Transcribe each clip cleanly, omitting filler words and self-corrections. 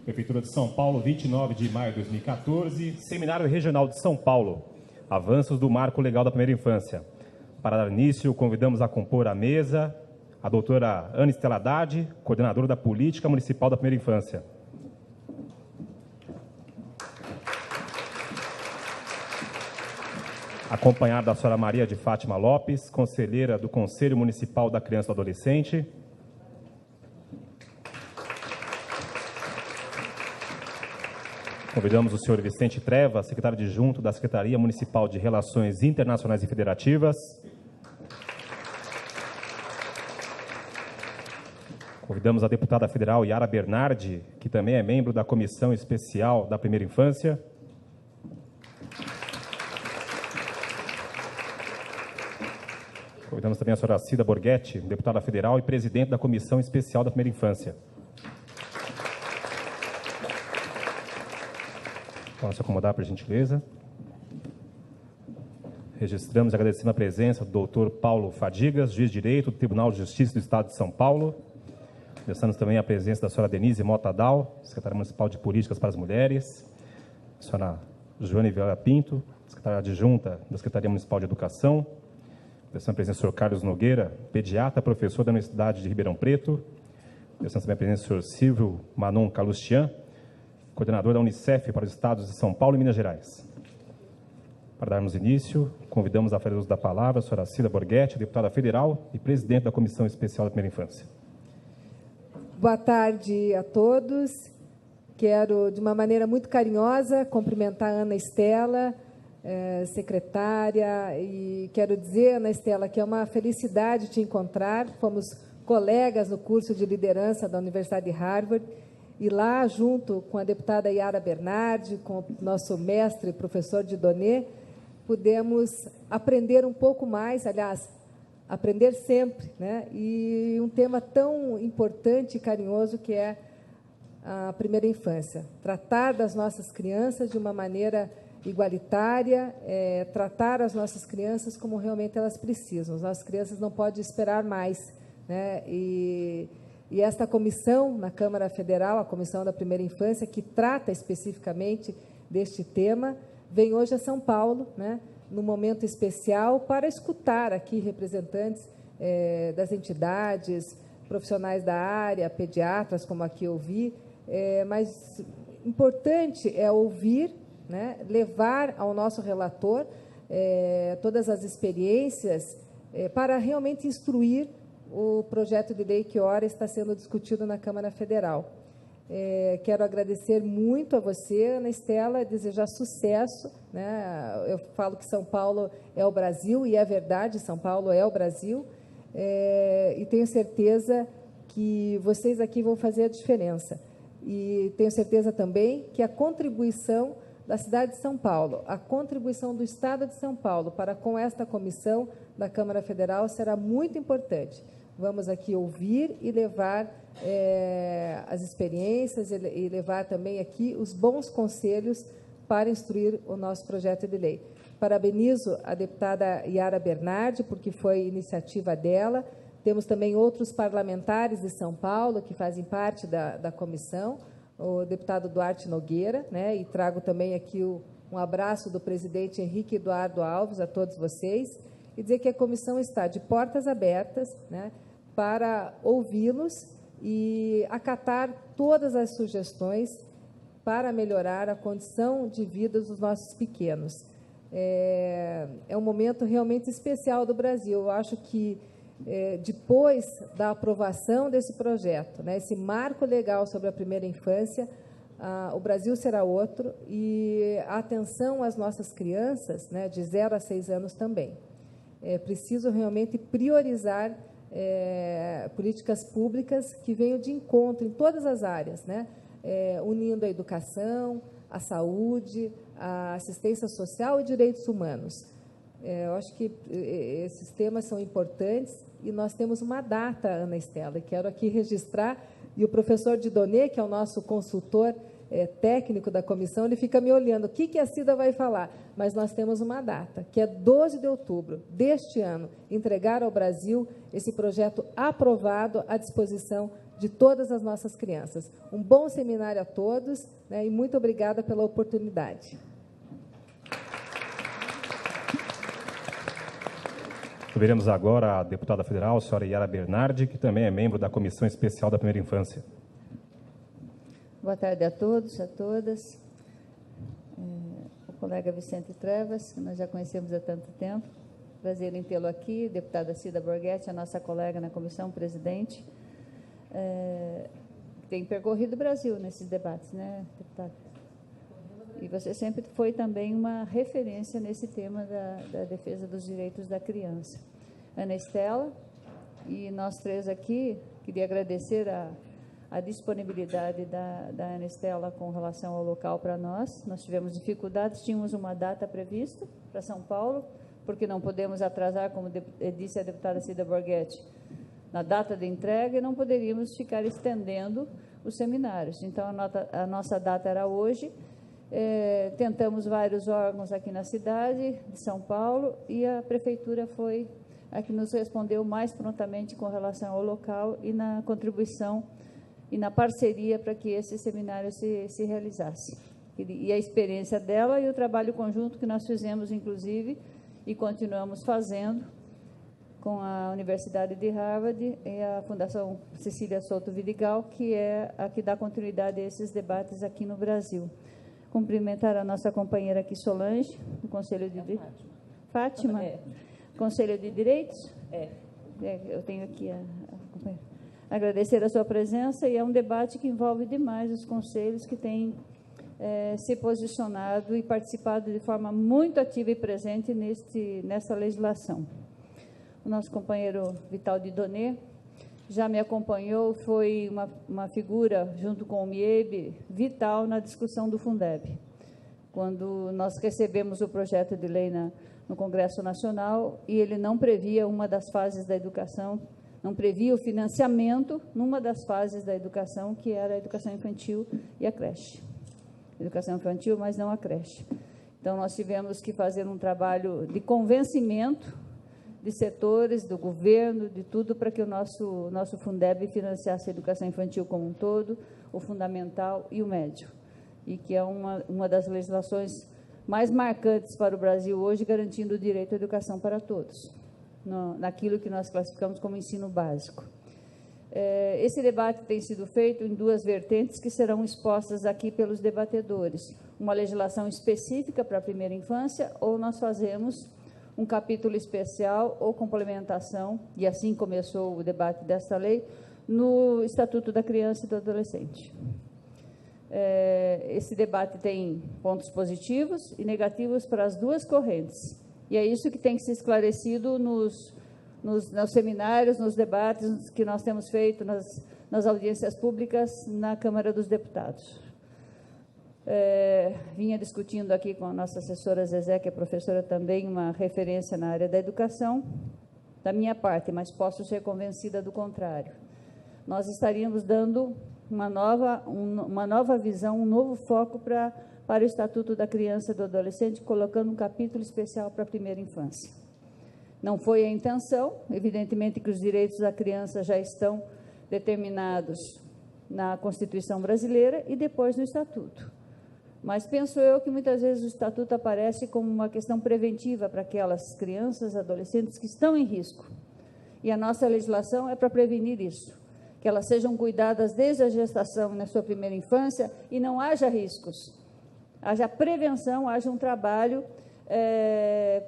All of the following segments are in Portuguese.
Prefeitura de São Paulo, 29 de maio de 2014. Seminário Regional de São Paulo. Avanços do Marco Legal da Primeira Infância. Para dar início, convidamos a compor a mesa a doutora Ana Estela Haddad, coordenadora da Política Municipal da Primeira Infância. Acompanhada da senhora Maria de Fátima Lopes, conselheira do Conselho Municipal da Criança e do Adolescente. Convidamos o senhor Vicente Treva, secretário adjunto da Secretaria Municipal de Relações Internacionais e Federativas. Convidamos a deputada federal Yara Bernardi, que também é membro da Comissão Especial da Primeira Infância. Convidamos também a senhora Cida Borghetti, deputada federal e presidente da Comissão Especial da Primeira Infância. Pode se acomodar, por gentileza. Registramos e agradecemos a presença do doutor Paulo Fadigas, juiz de direito do Tribunal de Justiça do Estado de São Paulo. Registramos também a presença da senhora Denise Mota Dal, secretária municipal de Políticas para as Mulheres. A senhora Joane Vieira Pinto, secretária adjunta da Secretaria Municipal de Educação. Registramos a presença do senhor Carlos Nogueira, pediatra, professor da Universidade de Ribeirão Preto. Registramos também a presença do senhor Silvio Manon Calustian, coordenador da Unicef para os estados de São Paulo e Minas Gerais. Para darmos início, convidamos a fazer uso da palavra a senhora Cida Borghetti, deputada federal e presidente da Comissão Especial da Primeira Infância. Boa tarde a todos. Quero, de uma maneira muito carinhosa, cumprimentar a Ana Estela, secretária, e quero dizer, Ana Estela, que é uma felicidade te encontrar. Fomos colegas no curso de liderança da Universidade de Harvard, e lá, junto com a deputada Yara Bernardi, com o nosso mestre, professor Didonê, pudemos aprender um pouco mais, aliás, aprender sempre, né? E um tema tão importante e carinhoso que é a primeira infância. Tratar das nossas crianças de uma maneira igualitária, tratar as nossas crianças como realmente elas precisam. As nossas crianças não podem esperar mais, né? E esta comissão na Câmara Federal, a Comissão da Primeira Infância, que trata especificamente deste tema, vem hoje a São Paulo, né, num momento especial, para escutar aqui representantes das entidades, profissionais da área, pediatras, como aqui eu vi, mas importante é ouvir, né, levar ao nosso relator todas as experiências para realmente instruir o projeto de lei que ora está sendo discutido na Câmara Federal. Quero agradecer muito a você, Ana Estela, desejar sucesso, né? Eu falo que São Paulo é o Brasil, e é verdade, São Paulo é o Brasil, e tenho certeza que vocês aqui vão fazer a diferença. E tenho certeza também que a contribuição da cidade de São Paulo, a contribuição do Estado de São Paulo para com esta comissão da Câmara Federal será muito importante. Vamos aqui ouvir e levar as experiências e levar também aqui os bons conselhos para instruir o nosso projeto de lei. Parabenizo a deputada Yara Bernardi, porque foi iniciativa dela. Temos também outros parlamentares de São Paulo que fazem parte da comissão, o deputado Duarte Nogueira, né? E trago também aqui um abraço do presidente Henrique Eduardo Alves a todos vocês, e dizer que a comissão está de portas abertas, né, para ouvi-los e acatar todas as sugestões para melhorar a condição de vida dos nossos pequenos. É um momento realmente especial do Brasil. Eu acho que, depois da aprovação desse projeto, né, esse marco legal sobre a primeira infância, o Brasil será outro, e a atenção às nossas crianças, né, de 0 a 6 anos também. É preciso realmente priorizar políticas públicas que venham de encontro em todas as áreas, né? Unindo a educação, a saúde, a assistência social e direitos humanos. Eu acho que esses temas são importantes e nós temos uma data, Ana Estela, e quero aqui registrar, e o professor Didonê, que é o nosso consultor técnico da comissão, ele fica me olhando, o que a Cida vai falar? Mas nós temos uma data, que é 12 de outubro deste ano, entregar ao Brasil esse projeto aprovado à disposição de todas as nossas crianças. Um bom seminário a todos, né, e muito obrigada pela oportunidade. Ouviremos agora a deputada federal, a senhora Yara Bernardi, que também é membro da Comissão Especial da Primeira Infância. Boa tarde a todos, a todas. O colega Vicente Trevas, que nós já conhecemos há tanto tempo. Prazer em tê-lo aqui. Deputada Cida Borghetti, a nossa colega na comissão, presidente. Tem percorrido o Brasil nesses debates, né, deputada? E você sempre foi também uma referência nesse tema da defesa dos direitos da criança. Ana Estela, e nós três aqui, queria agradecer a disponibilidade da Ana Estela com relação ao local para nós. Nós tivemos dificuldades, tínhamos uma data prevista para São Paulo, porque não podemos atrasar, como disse a deputada Cida Borghetti, na data de entrega, e não poderíamos ficar estendendo os seminários. Então, a nossa data era hoje. Tentamos vários órgãos aqui na cidade de São Paulo e a prefeitura foi a que nos respondeu mais prontamente com relação ao local e na contribuição e na parceria para que esse seminário se realizasse. E a experiência dela e o trabalho conjunto que nós fizemos, inclusive, e continuamos fazendo com a Universidade de Harvard e a Fundação Cecília Souto Vidigal, que é a que dá continuidade a esses debates aqui no Brasil. Cumprimentar a nossa companheira aqui, Solange, do Conselho de Direitos. Fátima? Conselho de Direitos? Eu tenho aqui a companheira. Agradecer a sua presença, e é um debate que envolve demais os conselhos que têm se posicionado e participado de forma muito ativa e presente nessa legislação. O nosso companheiro Vital de Donê já me acompanhou, foi uma figura, junto com o MIEB, vital na discussão do Fundeb. Quando nós recebemos o projeto de lei no Congresso Nacional, e ele não previa uma das fases da educação, não previa o financiamento numa das fases da educação, que era a educação infantil e a creche. Educação infantil, mas não a creche. Então, nós tivemos que fazer um trabalho de convencimento de setores, do governo, de tudo, para que o nosso Fundeb financiasse a educação infantil como um todo, o fundamental e o médio, e que é uma das legislações mais marcantes para o Brasil hoje, garantindo o direito à educação para todos, naquilo que nós classificamos como ensino básico. Esse debate tem sido feito em duas vertentes que serão expostas aqui pelos debatedores. Uma legislação específica para a primeira infância, ou nós fazemos um capítulo especial ou complementação, e assim começou o debate desta lei, no Estatuto da Criança e do Adolescente. Esse debate tem pontos positivos e negativos para as duas correntes, e é isso que tem que ser esclarecido nos seminários, nos debates que nós temos feito, nas audiências públicas na Câmara dos Deputados. Vinha discutindo aqui com a nossa assessora Zezé, que é professora também, uma referência na área da educação, da minha parte, mas posso ser convencida do contrário. Nós estaríamos dando uma nova visão, um novo foco para o Estatuto da Criança e do Adolescente, colocando um capítulo especial para a primeira infância. Não foi a intenção, evidentemente que os direitos da criança já estão determinados na Constituição brasileira e depois no Estatuto. Mas penso eu que muitas vezes o Estatuto aparece como uma questão preventiva para aquelas crianças, adolescentes que estão em risco. E a nossa legislação é para prevenir isso, que elas sejam cuidadas desde a gestação e na sua primeira infância e não haja riscos. Haja prevenção, haja um trabalho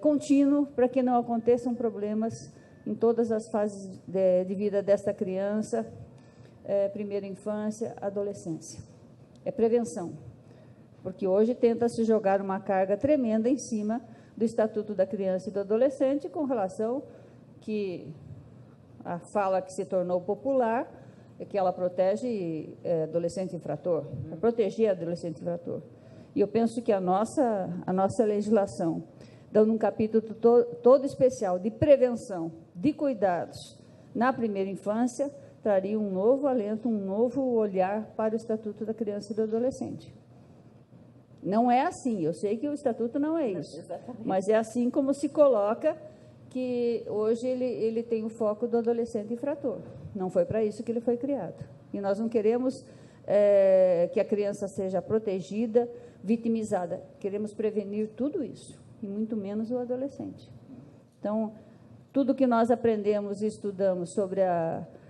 contínuo para que não aconteçam problemas em todas as fases de vida desta criança, primeira infância, adolescência. É prevenção. Porque hoje tenta-se jogar uma carga tremenda em cima do Estatuto da Criança e do Adolescente, com relação que a fala que se tornou popular é que ela protege adolescente infrator, para proteger adolescente infrator. E eu penso que a nossa legislação, dando um capítulo todo especial de prevenção, de cuidados na primeira infância, traria um novo alento, um novo olhar para o Estatuto da Criança e do Adolescente. Não é assim, eu sei que o Estatuto não é isso, mas é assim como se coloca, que hoje ele tem o foco do adolescente infrator. Não foi para isso que ele foi criado. E nós não queremos que a criança seja protegida, vitimizada. Queremos prevenir tudo isso, e muito menos o adolescente. Então, tudo que nós aprendemos e estudamos sobre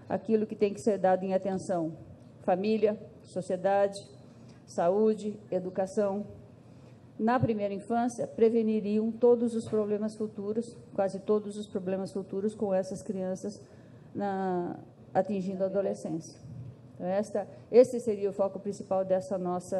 aquilo que tem que ser dado em atenção, família, sociedade, saúde, educação, na primeira infância, preveniriam todos os problemas futuros, quase todos os problemas futuros com essas crianças atingindo a adolescência. Então, esse seria o foco principal desse nosso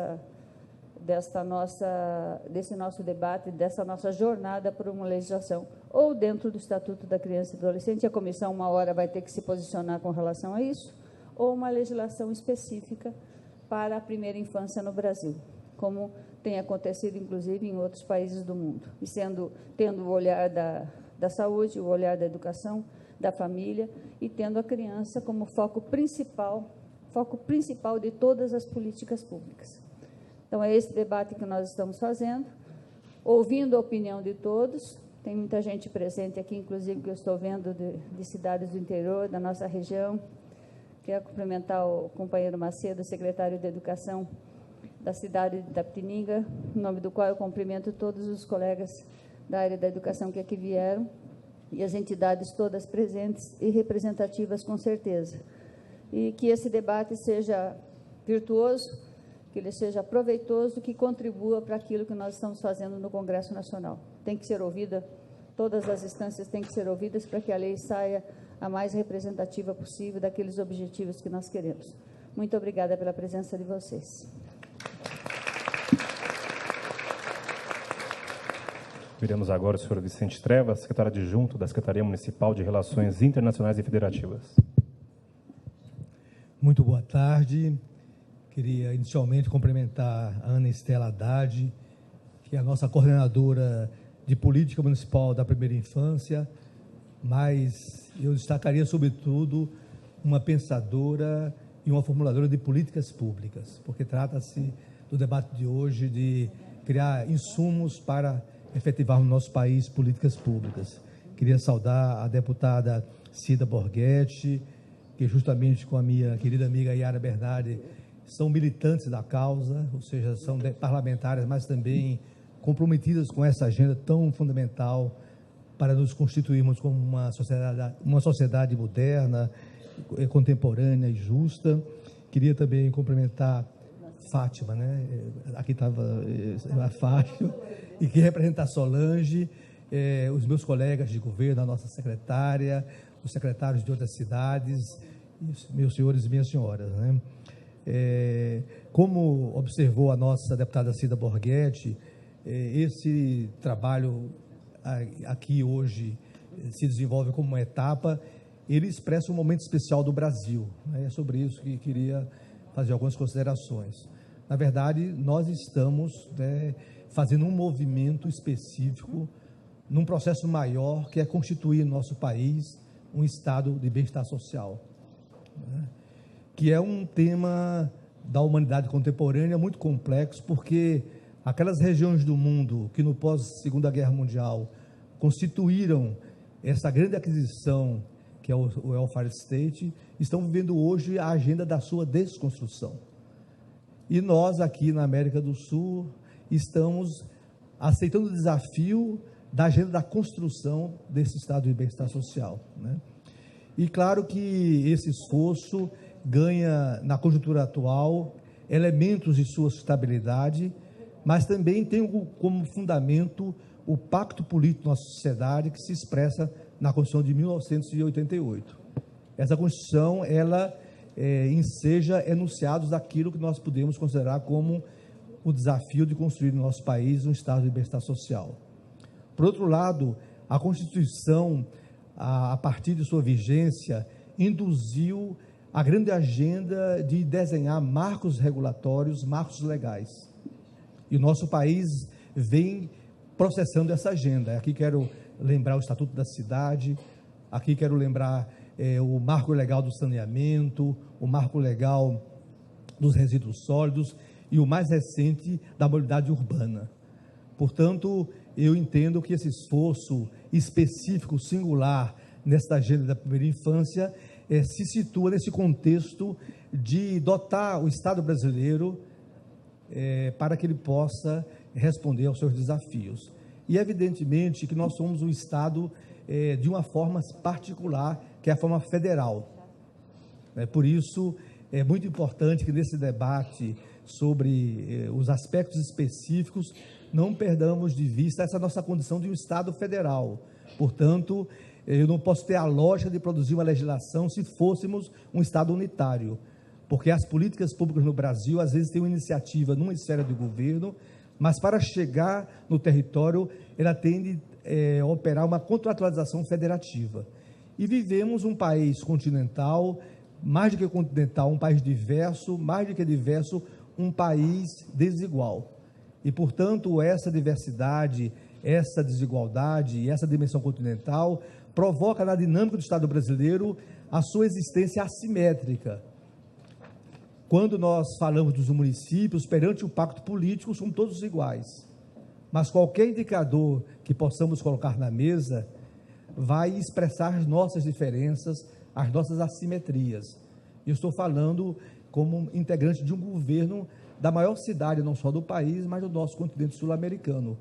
debate, dessa nossa jornada por uma legislação, ou dentro do Estatuto da Criança e do Adolescente, a comissão uma hora vai ter que se posicionar com relação a isso, ou uma legislação específica para a primeira infância no Brasil, como tem acontecido, inclusive, em outros países do mundo, e tendo o olhar da saúde, o olhar da educação, da família, e tendo a criança como foco principal de todas as políticas públicas. Então, é esse debate que nós estamos fazendo, ouvindo a opinião de todos. Tem muita gente presente aqui, inclusive, que eu estou vendo de cidades do interior, da nossa região. Quero cumprimentar o companheiro Macedo, secretário de Educação da cidade de Itapetininga, em nome do qual eu cumprimento todos os colegas da área da educação que aqui vieram, e as entidades todas presentes e representativas, com certeza. E que esse debate seja virtuoso, que ele seja proveitoso, que contribua para aquilo que nós estamos fazendo no Congresso Nacional. Tem que ser ouvida, todas as instâncias têm que ser ouvidas para que a lei saia a mais representativa possível daqueles objetivos que nós queremos. Muito obrigada pela presença de vocês. Viremos agora o senhor Vicente Trevas, secretário adjunto da Secretaria Municipal de Relações Internacionais e Federativas. Muito boa tarde. Queria inicialmente cumprimentar a Ana Estela Haddad, que é a nossa coordenadora de Política Municipal da Primeira Infância, mas eu destacaria, sobretudo, uma pensadora e uma formuladora de políticas públicas, porque trata-se do debate de hoje de criar insumos para efetivar no nosso país políticas públicas. Queria saudar a deputada Cida Borghetti, que justamente com a minha querida amiga Yara Bernardi são militantes da causa, ou seja, são parlamentares, mas também comprometidas com essa agenda tão fundamental para nos constituirmos como uma sociedade moderna, contemporânea e justa. Queria também cumprimentar Fátima, né? Aqui estava a Fátima, e que representa a Solange, os meus colegas de governo, a nossa secretária, os secretários de outras cidades, meus senhores e minhas senhoras, né? Como observou a nossa deputada Cida Borghetti, esse trabalho aqui hoje se desenvolve como uma etapa, ele expressa um momento especial do Brasil, né? É sobre isso que queria fazer algumas considerações. Na verdade, nós estamos, né, fazendo um movimento específico num processo maior, que é constituir no nosso país um estado de bem-estar social, né? Que é um tema da humanidade contemporânea muito complexo, porque aquelas regiões do mundo que no pós-Segunda Guerra Mundial constituíram essa grande aquisição, que é o welfare state, estão vivendo hoje a agenda da sua desconstrução. E nós, aqui na América do Sul, estamos aceitando o desafio da agenda da construção desse estado de bem-estar social, né? E claro que esse esforço ganha, na conjuntura atual, elementos de sua sustentabilidade, mas também tem como fundamento o pacto político da nossa sociedade, que se expressa na Constituição de 1988. Essa Constituição, ela enseja enunciados daquilo que nós podemos considerar como o desafio de construir no nosso país um estado de bem-estar social. Por outro lado, a Constituição, a partir de sua vigência, induziu a grande agenda de desenhar marcos regulatórios, marcos legais. E o nosso país vem processando essa agenda. Aqui quero lembrar o Estatuto da Cidade, aqui quero lembrar o marco legal do saneamento, o marco legal dos resíduos sólidos e o mais recente da mobilidade urbana. Portanto, eu entendo que esse esforço específico, singular, nesta agenda da primeira infância, se situa nesse contexto de dotar o Estado brasileiro para que ele possa responder aos seus desafios. E, evidentemente, que nós somos um Estado de uma forma particular, que é a forma federal. Por isso, é muito importante que nesse debate sobre os aspectos específicos, não perdamos de vista essa nossa condição de um Estado federal. Portanto, eu não posso ter a lógica de produzir uma legislação se fôssemos um Estado unitário, porque as políticas públicas no Brasil, às vezes, têm uma iniciativa numa esfera do governo, mas para chegar no território, ela tende a operar uma contratualização federativa. E vivemos um país continental, mais do que continental, um país diverso, mais do que diverso, um país desigual. E, portanto, essa diversidade, essa desigualdade e essa dimensão continental provoca na dinâmica do Estado brasileiro a sua existência assimétrica. Quando nós falamos dos municípios, perante o pacto político, são todos iguais. Mas qualquer indicador que possamos colocar na mesa vai expressar as nossas diferenças, as nossas assimetrias. Eu estou falando como integrante de um governo da maior cidade, não só do país, mas do nosso continente sul-americano.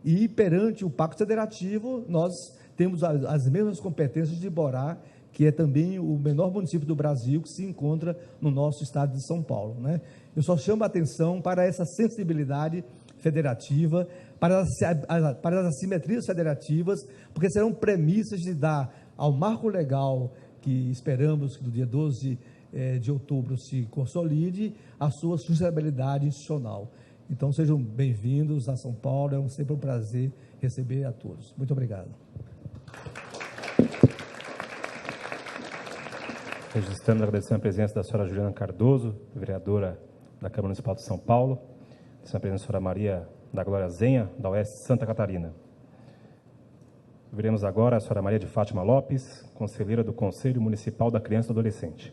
E perante o Pacto Federativo, nós temos as mesmas competências de Borá, que é também o menor município do Brasil, que se encontra no nosso estado de São Paulo, né? Eu só chamo a atenção para essa sensibilidade federativa, para as assimetrias federativas, porque serão premissas de dar ao marco legal que esperamos que no dia 12 de outubro se consolide a sua sustentabilidade institucional. Então, sejam bem-vindos a São Paulo, é sempre um prazer receber a todos. Muito obrigado. Registrando e agradecendo a presença da senhora Juliana Cardoso, vereadora da Câmara Municipal de São Paulo, a presença da senhora Maria da Glória Zenha, da Oeste Santa Catarina. Veremos agora a senhora Maria de Fátima Lopes, conselheira do Conselho Municipal da Criança e do Adolescente.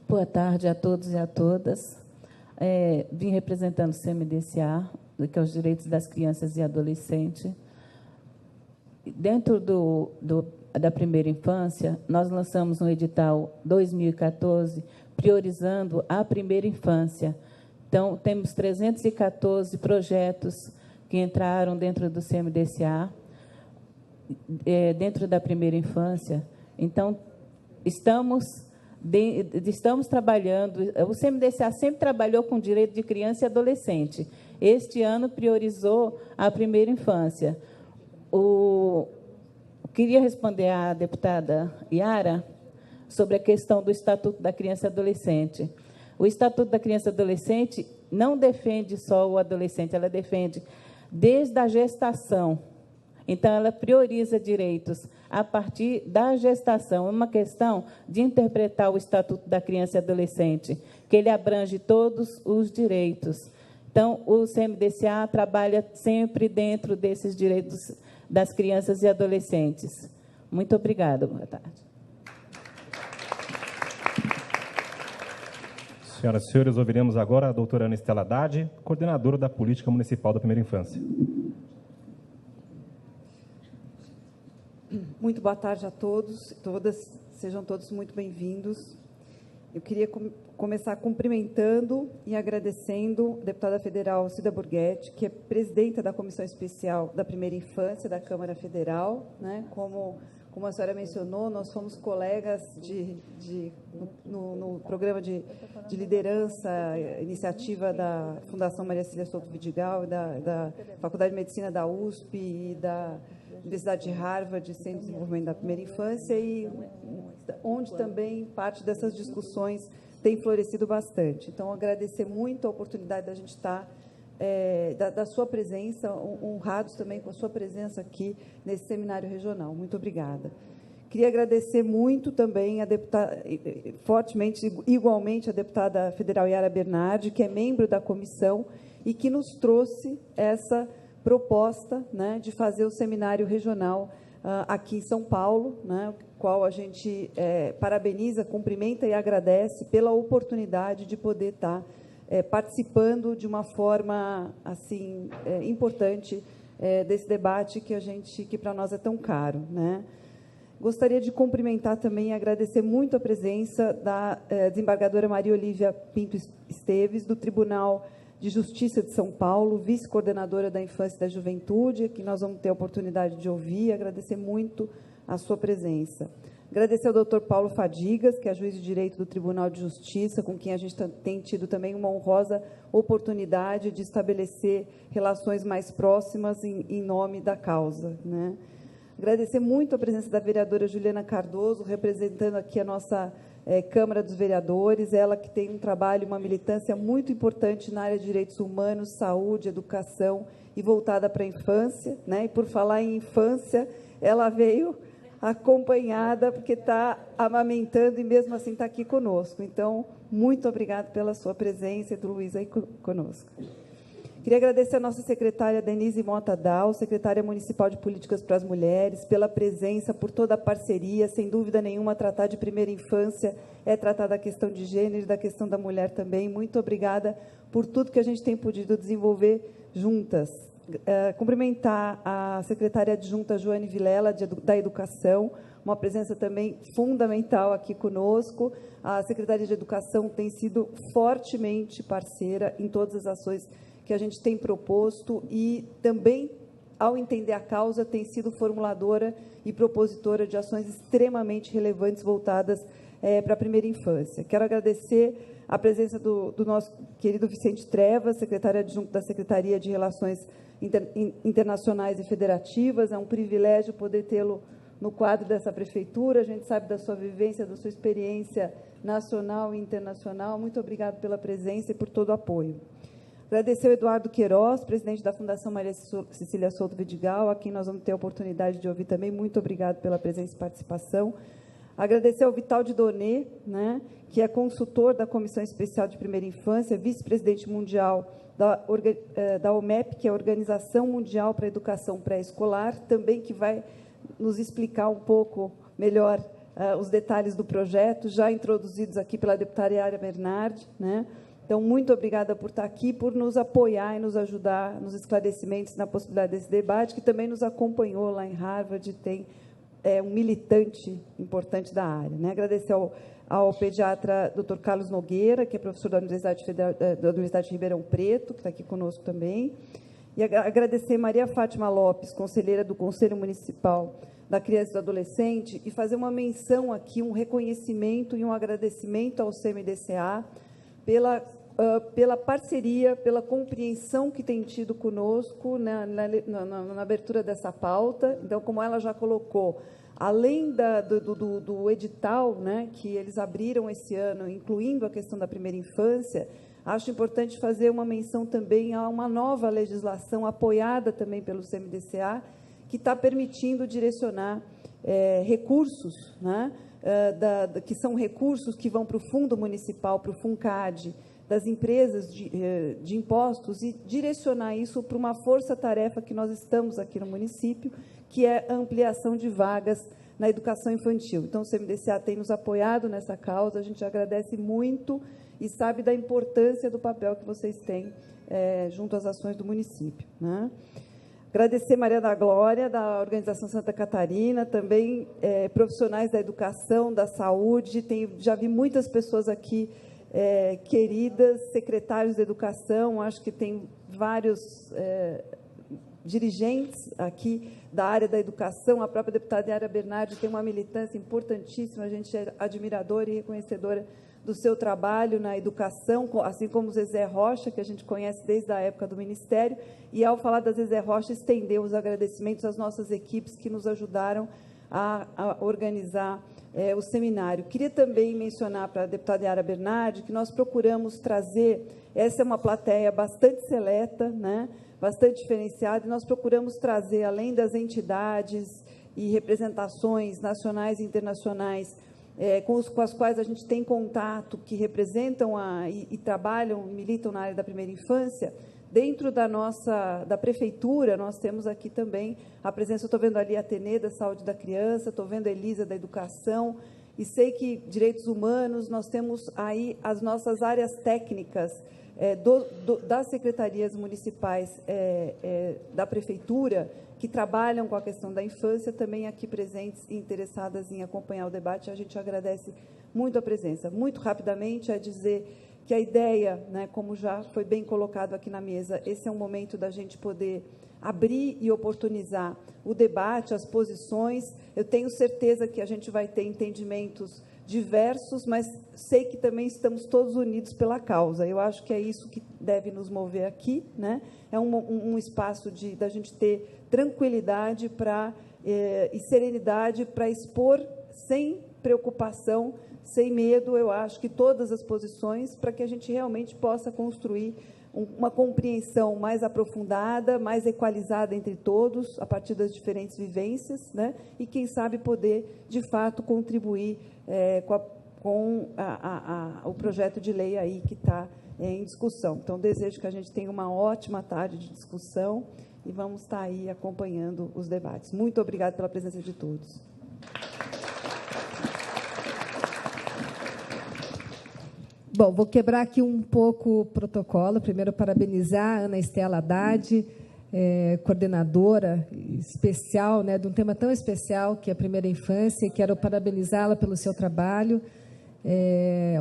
Boa tarde a todos e a todas. Vim representando o CMDCA, que é os direitos das crianças e adolescentes. Dentro da primeira infância, nós lançamos um edital 2014, priorizando a primeira infância. Então, temos 314 projetos que entraram dentro do CMDCA, dentro da primeira infância. Então, estamos trabalhando, o CMDCA sempre trabalhou com direito de criança e adolescente. Este ano priorizou a primeira infância. Queria responder à deputada Yara sobre a questão do Estatuto da Criança e Adolescente. O Estatuto da Criança e Adolescente não defende só o adolescente, ela defende desde a gestação. Então, ela prioriza direitos a partir da gestação. É uma questão de interpretar o Estatuto da Criança e Adolescente, que ele abrange todos os direitos. Então, o CMDCA trabalha sempre dentro desses direitos das crianças e adolescentes. Muito obrigada. Boa tarde. Senhoras e senhores, ouviremos agora a doutora Ana Estela Haddad, coordenadora da Política Municipal da Primeira Infância. Muito boa tarde a todos e todas, sejam todos muito bem-vindos. Eu queria começar cumprimentando e agradecendo a deputada federal Cida Borghetti, que é presidenta da Comissão Especial da Primeira Infância da Câmara Federal, né? Como a senhora mencionou, nós fomos colegas no programa de liderança, iniciativa da Fundação Maria Cília Souto Vidigal, da Faculdade de Medicina da USP e da Universidade de Harvard, Centro de Desenvolvimento da Primeira Infância, e onde também parte dessas discussões tem florescido bastante. Então, agradecer muito a oportunidade da gente estar, da sua presença, honrados também com a sua presença aqui nesse seminário regional. Muito obrigada. Queria agradecer muito também, fortemente, igualmente, a deputada federal Yara Bernardi, que é membro da comissão e que nos trouxe essa proposta, né, de fazer o seminário regional aqui em São Paulo, né, qual a gente parabeniza, cumprimenta e agradece pela oportunidade de poder estar participando de uma forma assim importante desse debate que para nós é tão caro, né? Gostaria de cumprimentar também e agradecer muito a presença da desembargadora Maria Olívia Pinto Esteves, do Tribunal de Justiça de São Paulo, vice-coordenadora da Infância e da Juventude, que nós vamos ter a oportunidade de ouvir. Agradecer muito a sua presença. Agradecer ao doutor Paulo Fadigas, que é juiz de direito do Tribunal de Justiça, com quem a gente tem tido também uma honrosa oportunidade de estabelecer relações mais próximas em nome da causa, né? Agradecer muito a presença da vereadora Juliana Cardoso, representando aqui a nossa Câmara dos Vereadores, ela que tem um trabalho, uma militância muito importante na área de direitos humanos, saúde, educação e voltada para a infância, né? E por falar em infância, ela veio acompanhada, porque está amamentando e mesmo assim está aqui conosco. Então, muito obrigada pela sua presença, e do Luiz aí conosco. Queria agradecer a nossa secretária Denise Mota Dal, secretária municipal de Políticas para as Mulheres, pela presença, por toda a parceria. Sem dúvida nenhuma, tratar de primeira infância é tratar da questão de gênero e da questão da mulher também. Muito obrigada por tudo que a gente tem podido desenvolver juntas. Cumprimentar a secretária adjunta Joane Vilela, da Educação, uma presença também fundamental aqui conosco. A Secretaria de Educação tem sido fortemente parceira em todas as ações que a gente tem proposto e também, ao entender a causa, tem sido formuladora e propositora de ações extremamente relevantes voltadas para a primeira infância. Quero agradecer a presença do nosso querido Vicente Trevas, secretário adjunto da Secretaria de Relações Internacionais e Federativas. É um privilégio poder tê-lo no quadro dessa prefeitura. A gente sabe da sua vivência, da sua experiência nacional e internacional. Muito obrigado pela presença e por todo o apoio. Agradecer ao Eduardo Queiroz, presidente da Fundação Maria Cecília Souto Vidigal, a quem nós vamos ter a oportunidade de ouvir também. Muito obrigado pela presença e participação. Agradecer ao Vital de Donê, né, que é consultor da Comissão Especial de Primeira Infância, vice-presidente mundial da OMEP, que é a Organização Mundial para a Educação Pré-Escolar, também que vai nos explicar um pouco melhor os detalhes do projeto, já introduzidos aqui pela deputada Yara Bernardi, né? Então, muito obrigada por estar aqui, por nos apoiar e nos ajudar nos esclarecimentos, na possibilidade desse debate, que também nos acompanhou lá em Harvard, tem um militante importante da área, né? Agradecer ao pediatra Dr. Carlos Nogueira, que é professor da Universidade de Ribeirão Preto, que está aqui conosco também, e agradecer Maria Fátima Lopes, conselheira do Conselho Municipal da Criança e do Adolescente, e fazer uma menção aqui, um reconhecimento e um agradecimento ao CMDCA pela parceria, pela compreensão que tem tido conosco na abertura dessa pauta. Então, como ela já colocou, além do edital, né, que eles abriram esse ano, incluindo a questão da primeira infância, acho importante fazer uma menção também a uma nova legislação apoiada também pelo CMDCA, que está permitindo direcionar recursos, né, que são recursos que vão para o Fundo Municipal, para o FUNCAD, das empresas de impostos, e direcionar isso para uma força-tarefa que nós estamos aqui no município, que é a ampliação de vagas na educação infantil. Então, o CMDCA tem nos apoiado nessa causa, a gente agradece muito e sabe da importância do papel que vocês têm junto às ações do município, né? Agradecer Maria da Glória, da Organização Santa Catarina, também profissionais da educação, da saúde. Já vi muitas pessoas aqui queridas, secretários de educação, acho que tem vários dirigentes aqui da área da educação. A própria deputada Yara Bernardi tem uma militância importantíssima, a gente é admiradora e reconhecedora do seu trabalho na educação, assim como o Zezé Rocha, que a gente conhece desde a época do Ministério, e, ao falar da Zezé Rocha, estendeu os agradecimentos às nossas equipes que nos ajudaram a organizar o seminário. Queria também mencionar para a deputada Yara Bernardi que nós procuramos trazer, essa é uma plateia bastante seleta, né, bastante diferenciada, e nós procuramos trazer, além das entidades e representações nacionais e internacionais, com as quais a gente tem contato, que representam e trabalham, militam na área da primeira infância, dentro da prefeitura, nós temos aqui também a presença, eu estou vendo ali a Atenê da Saúde da Criança, estou vendo a Elisa da Educação, e sei que direitos humanos, nós temos aí as nossas áreas técnicas das secretarias municipais da Prefeitura, que trabalham com a questão da infância, também aqui presentes e interessadas em acompanhar o debate. A gente agradece muito a presença. Muito rapidamente, dizer que a ideia, né, como já foi bem colocado aqui na mesa, esse é um momento da gente poder abrir e oportunizar o debate, as posições. Eu tenho certeza que a gente vai ter entendimentos diversos, mas sei que também estamos todos unidos pela causa. Eu acho que é isso que deve nos mover aqui, né? É um espaço da gente ter tranquilidade e serenidade para expor sem preocupação, sem medo, eu acho que todas as posições, para que a gente realmente possa construir uma compreensão mais aprofundada, mais equalizada entre todos, a partir das diferentes vivências, né? E, quem sabe, poder, de fato, contribuir com o projeto de lei aí que está em discussão. Então, desejo que a gente tenha uma ótima tarde de discussão e vamos estar aí acompanhando os debates. Muito obrigada pela presença de todos. Bom, vou quebrar aqui um pouco o protocolo. Primeiro, parabenizar a Ana Estela Haddad, coordenadora especial, né, de um tema tão especial que é a primeira infância, e quero parabenizá-la pelo seu trabalho.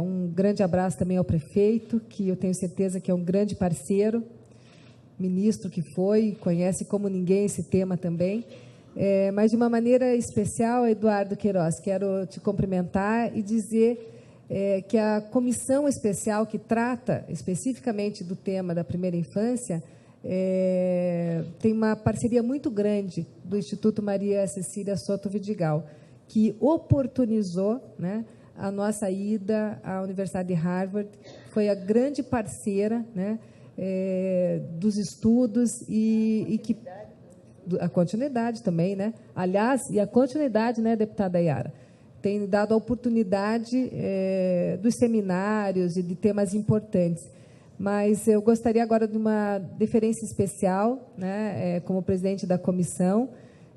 Um grande abraço também ao prefeito, que eu tenho certeza que é um grande parceiro, ministro que foi, conhece como ninguém esse tema também. Mas, de uma maneira especial, Eduardo Queiroz, quero te cumprimentar e dizer que a comissão especial que trata especificamente do tema da primeira infância tem uma parceria muito grande do Instituto Maria Cecília Soto Vidigal, que oportunizou, né, a nossa ida à Universidade de Harvard, foi a grande parceira, né, dos estudos e que a continuidade também, né? Aliás, e a continuidade, né, deputada Yara, tem dado a oportunidade dos seminários e de temas importantes. Mas eu gostaria agora de uma deferência especial, né, como presidente da comissão,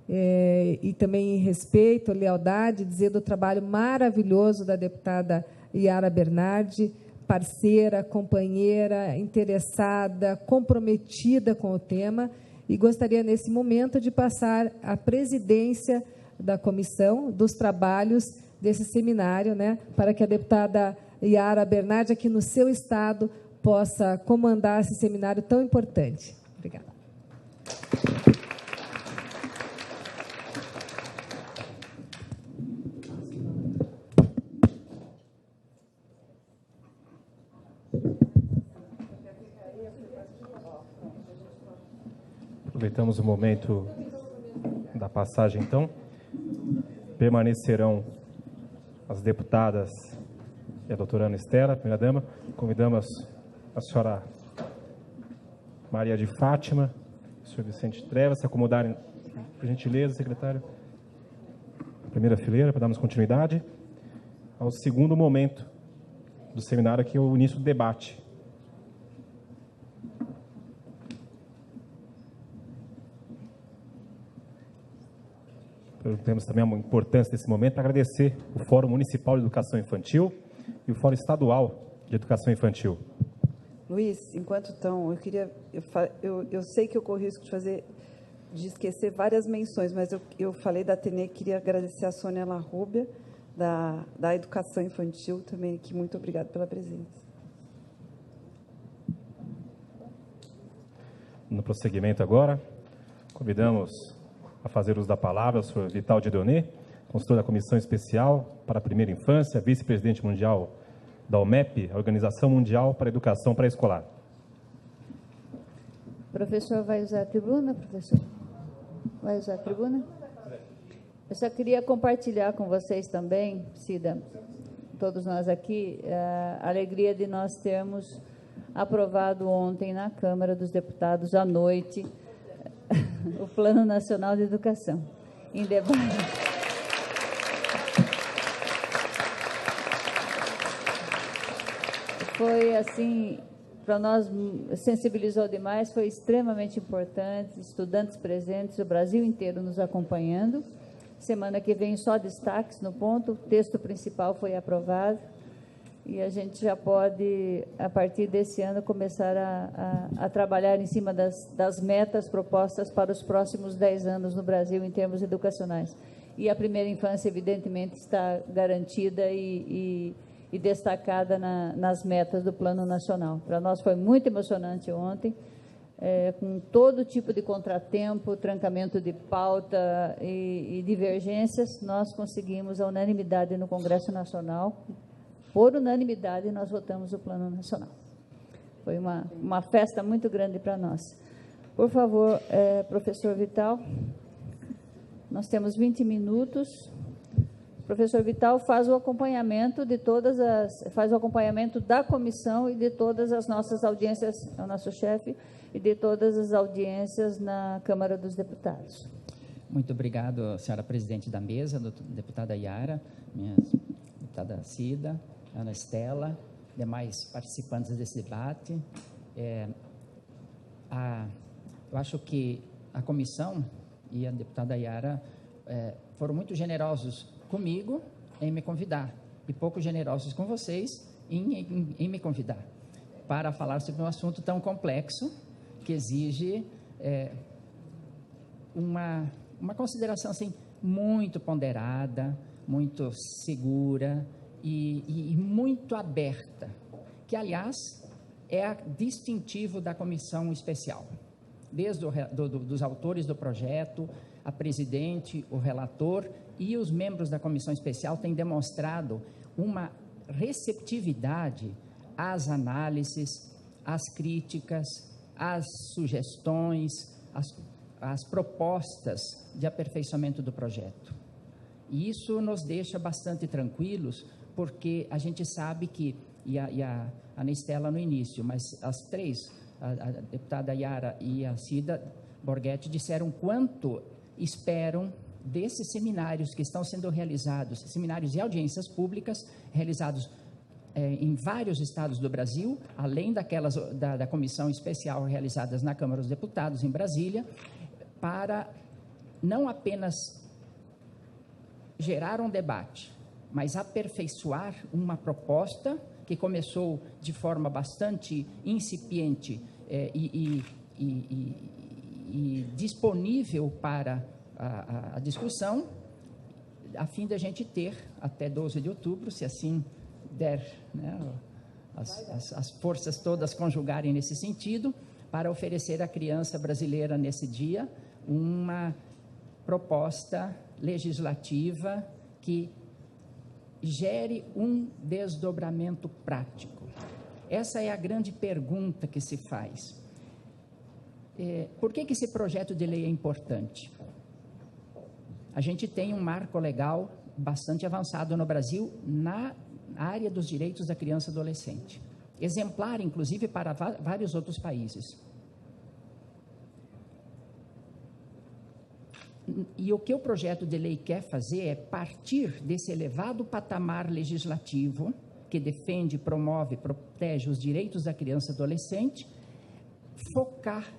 e também em respeito, lealdade, dizer do trabalho maravilhoso da deputada Yara Bernardi, parceira, companheira, interessada, comprometida com o tema, e gostaria, nesse momento, de passar a presidência da comissão, dos trabalhos desse seminário, né, para que a deputada Yara Bernardi, aqui no seu estado, possa comandar esse seminário tão importante. Obrigada. Aproveitamos o momento da passagem, então. Permanecerão as deputadas e a doutora Ana Estela, primeira-dama. Convidamos a senhora Maria de Fátima, o senhor Vicente Trevas, se acomodarem, por gentileza, secretário. Primeira fileira, para darmos continuidade ao segundo momento do seminário, que é o início do debate. Temos também a importância desse momento para agradecer o Fórum Municipal de Educação Infantil e o Fórum Estadual de Educação Infantil. Luiz, enquanto estão, eu sei que eu corri o risco de esquecer várias menções, mas eu falei da Atenê, queria agradecer a Sônia Larrubia, da Educação Infantil, também aqui. Muito obrigada pela presença. No prosseguimento agora, convidamos a fazer uso da palavra o senhor Vital Dieudonné, consultor da Comissão Especial para a Primeira Infância, vice-presidente mundial da OMEP, a Organização Mundial para a Educação Pré-Escolar. O professor vai usar a tribuna, professor? Vai usar a tribuna? Eu só queria compartilhar com vocês também, Cida, todos nós aqui, a alegria de nós termos aprovado ontem na Câmara dos Deputados, à noite, o Plano Nacional de Educação, em debate. Foi, assim, para nós, sensibilizou demais, foi extremamente importante, estudantes presentes, o Brasil inteiro nos e a gente já pode, a partir desse ano, começar a trabalhar em cima das metas propostas para os próximos 10 anos no Brasil, em termos educacionais. E a primeira infância, evidentemente, está garantida e destacada nas metas do Plano Nacional. Para nós foi muito emocionante ontem, com todo tipo de contratempo, trancamento de pauta e divergências, nós conseguimos a unanimidade no Congresso Nacional. Por unanimidade, nós votamos o Plano Nacional. Foi uma festa muito grande para nós. Por favor, professor Vital, nós temos 20 minutos. O professor Vital faz o acompanhamento faz o acompanhamento da comissão e de todas as nossas audiências, é o nosso chefe, e de todas as audiências na Câmara dos Deputados. Muito obrigado, senhora presidente da mesa, deputada Yara, minha deputada Cida, Ana Estela, demais participantes desse debate. Eu acho que a comissão e a deputada Yara foram muito generosos comigo em me convidar e pouco generosos com vocês em me convidar para falar sobre um assunto tão complexo que exige uma consideração assim, muito ponderada, muito segura e muito aberta, que, aliás, é distintivo da comissão especial. Desde dos autores do projeto, a presidente, o relator e os membros da comissão especial têm demonstrado uma receptividade às análises, às críticas, às sugestões, às propostas de aperfeiçoamento do projeto. E isso nos deixa bastante tranquilos, porque a gente sabe que, e a Ana Estela no início, mas as três, a deputada Yara e a Cida Borghetti, disseram quanto esperam desses seminários que estão sendo realizados, seminários e audiências públicas realizados em vários estados do Brasil, além daquelas da comissão especial realizadas na Câmara dos Deputados em Brasília, para não apenas gerar um debate, mas aperfeiçoar uma proposta que começou de forma bastante incipiente e disponível para a discussão, a fim de a gente ter, até 12 de outubro, se assim der, né, as forças todas conjugarem nesse sentido, para oferecer à criança brasileira, nesse dia, uma proposta legislativa que gere um desdobramento prático. Essa é a grande pergunta que se faz. Por que esse projeto de lei é importante? A gente tem um marco legal bastante avançado no Brasil na área dos direitos da criança e adolescente, exemplar, inclusive, para vários outros países. E o que o projeto de lei quer fazer é partir desse elevado patamar legislativo que defende, promove, protege os direitos da criança e adolescente, focar,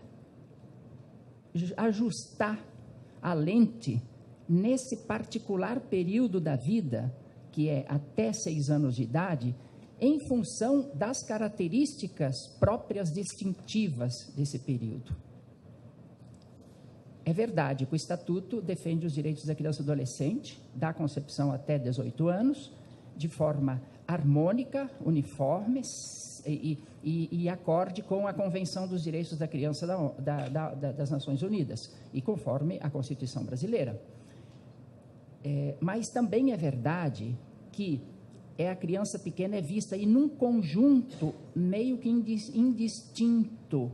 ajustar a lente nesse particular período da vida, que é até 6 anos de idade, em função das características próprias distintivas desse período. É verdade que o Estatuto defende os direitos da criança e adolescente, da concepção até 18 anos, de forma harmônica, uniforme e acorde com a Convenção dos Direitos da Criança das Nações Unidas e conforme a Constituição brasileira. Mas também é verdade que a criança pequena é vista e num conjunto meio que indistinto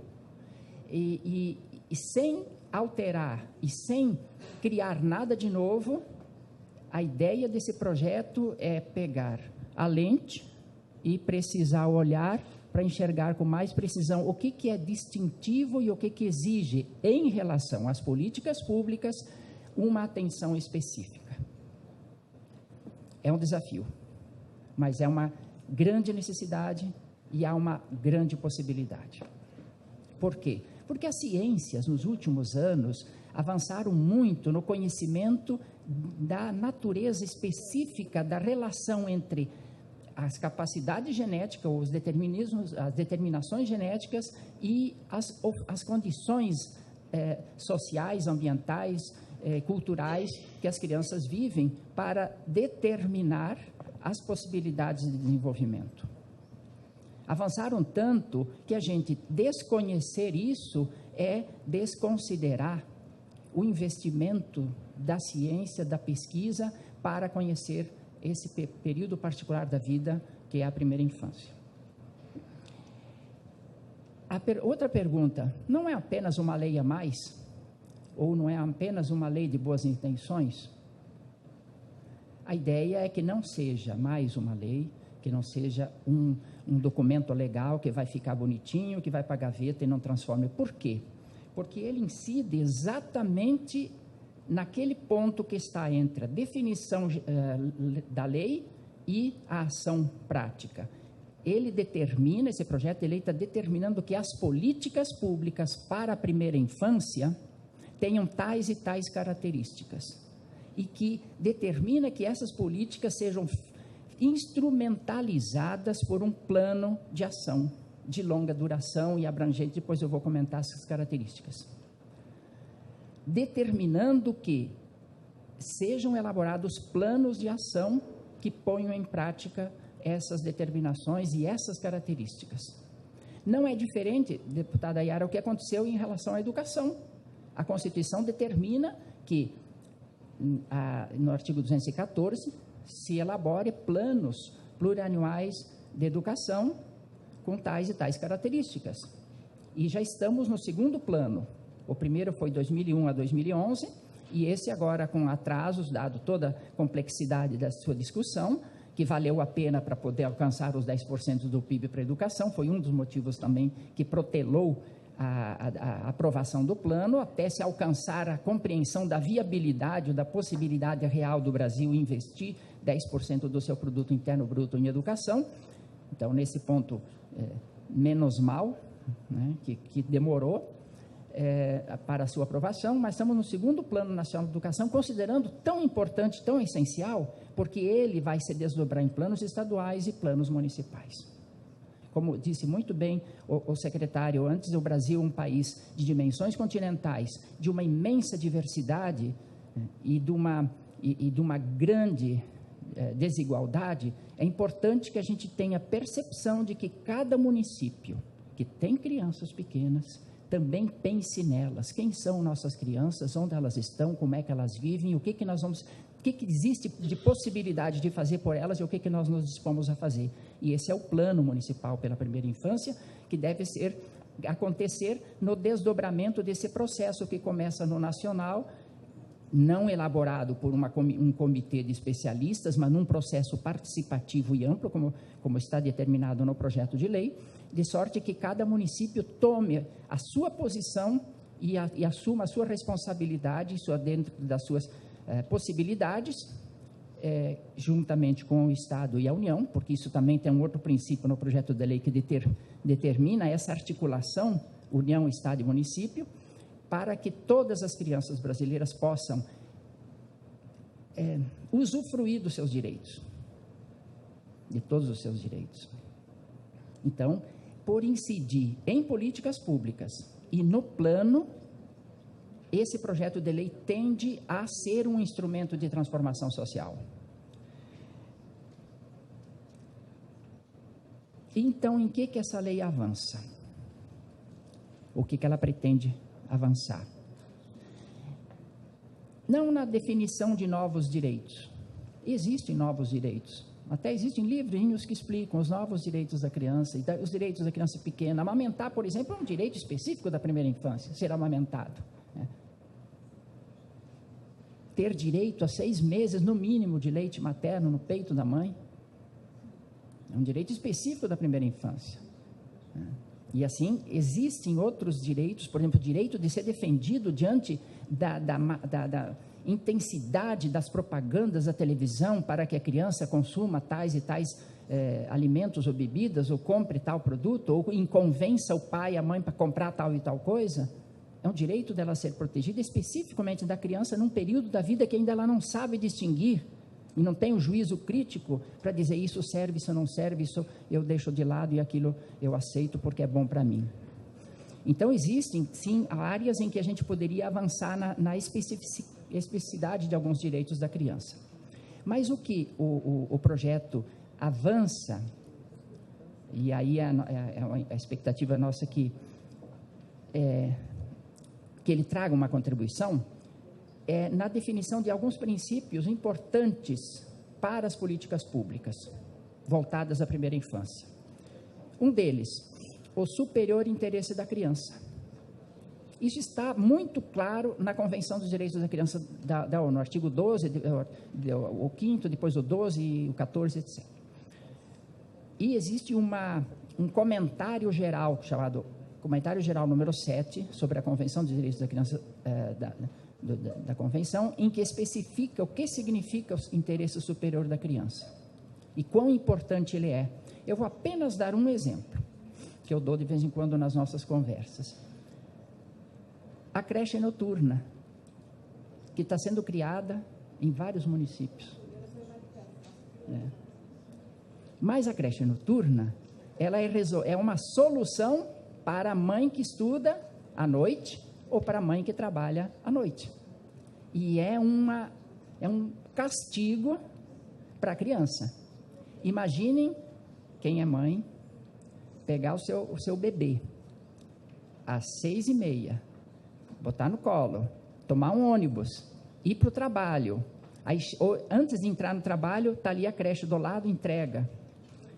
e sem alterar e sem criar nada de novo. A ideia desse projeto é pegar a lente e precisar olhar para enxergar com mais precisão o que é distintivo e o que exige, em relação às políticas públicas, uma atenção específica. É um desafio, mas é uma grande necessidade e há uma grande possibilidade. Por quê? Porque as ciências, nos últimos anos, avançaram muito no conhecimento da natureza específica da relação entre as capacidades genéticas, os determinismos, as determinações genéticas e as condições sociais, ambientais, culturais que as crianças vivem para determinar as possibilidades de desenvolvimento. Avançaram tanto que a gente desconhecer isso é desconsiderar o investimento da ciência, da pesquisa, para conhecer esse período particular da vida, que é a primeira infância. Outra pergunta, não é apenas uma lei a mais? Ou não é apenas uma lei de boas intenções? A ideia é que não seja mais uma lei, que não seja um documento legal que vai ficar bonitinho, que vai para a gaveta e não transforme. Por quê? Porque ele incide exatamente naquele ponto que está entre a definição da lei e a ação prática. Ele determina, esse projeto de lei está determinando que as políticas públicas para a primeira infância tenham tais e tais características, e que determina que essas políticas sejam instrumentalizadas por um plano de ação de longa duração e abrangente. Depois eu vou comentar essas características. Determinando que sejam elaborados planos de ação que ponham em prática essas determinações e essas características. Não é diferente, deputada Yara, o que aconteceu em relação à educação. A Constituição determina que, no artigo 214, se elabore planos plurianuais de educação com tais e tais características. E já estamos no segundo plano. O primeiro foi 2001 a 2011, e esse agora com atrasos, dado toda a complexidade da sua discussão, que valeu a pena para poder alcançar os 10% do PIB para a educação, foi um dos motivos também que protelou a aprovação do plano, até se alcançar a compreensão da viabilidade, da possibilidade real do Brasil investir 10% do seu produto interno bruto em educação. Então, nesse ponto, menos mal, né, que demorou para a sua aprovação, mas estamos no segundo Plano Nacional de Educação, considerando tão importante, tão essencial, porque ele vai se desdobrar em planos estaduais e planos municipais. Como disse muito bem o secretário, antes o Brasil é um país de dimensões continentais, de uma imensa diversidade e de uma grande desigualdade. É importante que a gente tenha percepção de que cada município que tem crianças pequenas também pense nelas. Quem são nossas crianças, onde elas estão, como é que elas vivem, o que existe de possibilidade de fazer por elas e o que nós nos dispomos a fazer. E esse é o plano municipal pela primeira infância, que deve acontecer no desdobramento desse processo que começa no nacional, não elaborado por um comitê de especialistas, mas num processo participativo e amplo, como está determinado no projeto de lei, de sorte que cada município tome a sua posição e assuma a sua responsabilidade, dentro das suas possibilidades, juntamente com o Estado e a União, porque isso também tem um outro princípio no projeto de lei que determina essa articulação, União, Estado e município, para que todas as crianças brasileiras possam usufruir dos seus direitos, de todos os seus direitos. Então, por incidir em políticas públicas e no plano, esse projeto de lei tende a ser um instrumento de transformação social. Então, em que essa lei avança? O que ela pretende avançar? Não na definição de novos direitos. Existem novos direitos. Até existem livrinhos que explicam os novos direitos da criança, e os direitos da criança pequena. Amamentar, por exemplo, é um direito específico da primeira infância, ser amamentado. Ter direito a 6 meses, no mínimo, de leite materno no peito da mãe. É um direito específico da primeira infância. E assim, existem outros direitos, por exemplo, o direito de ser defendido diante da intensidade das propagandas da televisão para que a criança consuma tais e tais alimentos ou bebidas, ou compre tal produto, ou convença o pai e a mãe para comprar tal e tal coisa. É um direito dela ser protegida, especificamente da criança, num período da vida que ainda ela não sabe distinguir e não tem um juízo crítico para dizer isso serve, isso não serve, isso eu deixo de lado e aquilo eu aceito porque é bom para mim. Então, existem, sim, áreas em que a gente poderia avançar na especificidade de alguns direitos da criança. Mas o que o projeto avança, e aí a expectativa nossa que ele traga uma contribuição, na definição de alguns princípios importantes para as políticas públicas, voltadas à primeira infância. Um deles, o superior interesse da criança. Isso está muito claro na Convenção dos Direitos da Criança da ONU, artigo 12, o 5º, depois o 12, o 14, etc. E existe um comentário geral, chamado Comentário Geral número 7, sobre a Convenção dos Direitos da Criança da Convenção, em que especifica o que significa o interesse superior da criança e quão importante ele é. Eu vou apenas dar um exemplo, que eu dou de vez em quando nas nossas conversas. A creche noturna, que está sendo criada em vários municípios. Mas a creche noturna, ela é uma solução para a mãe que estuda à noite ou para a mãe que trabalha à noite. E é um castigo para a criança. Imaginem quem é mãe, pegar o seu bebê às 6h30, botar no colo, tomar um ônibus, ir para o trabalho. Aí, antes de entrar no trabalho, está ali a creche do lado, entrega.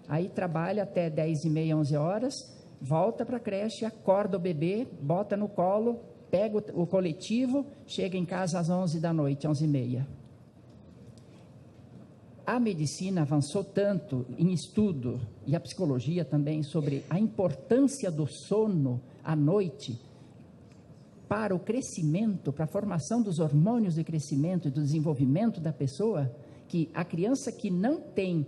Aí trabalha até 10h30, 11 horas, volta para a creche, acorda o bebê, bota no colo, pega o coletivo, chega em casa às 11 da noite, 11h30. A medicina avançou tanto em estudo, e a psicologia também, sobre a importância do sono à noite para o crescimento, para a formação dos hormônios de crescimento e do desenvolvimento da pessoa, que a criança que não tem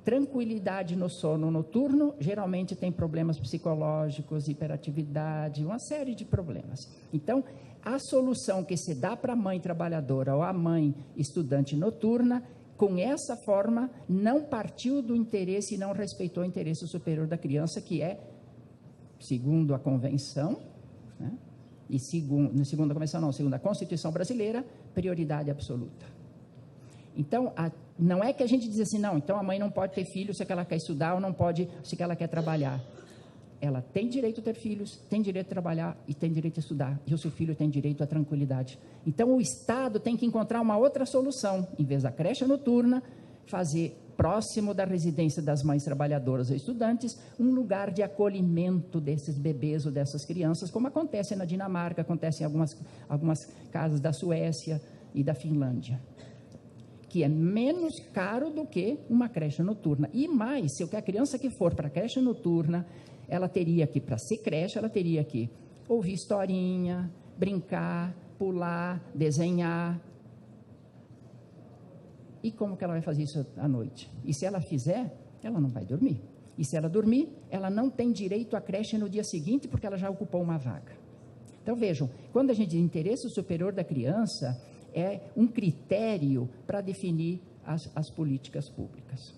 tranquilidade no sono noturno, geralmente tem problemas psicológicos, hiperatividade, uma série de problemas. Então, a solução que se dá para a mãe trabalhadora ou a mãe estudante noturna, com essa forma, não partiu do interesse e não respeitou o interesse superior da criança, que é, segundo a Convenção, né, e segundo a Convenção não, segundo a Constituição Brasileira, prioridade absoluta. Então, não é que a gente diz assim, não, então a mãe não pode ter filhos se ela quer estudar ou não pode se ela quer trabalhar. Ela tem direito a ter filhos, tem direito a trabalhar e tem direito a estudar. E o seu filho tem direito à tranquilidade. Então, o Estado tem que encontrar uma outra solução. Em vez da creche noturna, fazer próximo da residência das mães trabalhadoras ou estudantes, um lugar de acolhimento desses bebês ou dessas crianças, como acontece na Dinamarca, acontece em algumas casas da Suécia e da Finlândia, que é menos caro do que uma creche noturna. E mais, se a criança que for para a creche noturna, ela teria que, para ser creche, ela teria que ouvir historinha, brincar, pular, desenhar. E como que ela vai fazer isso à noite? E se ela fizer, ela não vai dormir. E se ela dormir, ela não tem direito à creche no dia seguinte, porque ela já ocupou uma vaga. Então, vejam, quando a gente diz interesse superior da criança, é um critério para definir as políticas públicas.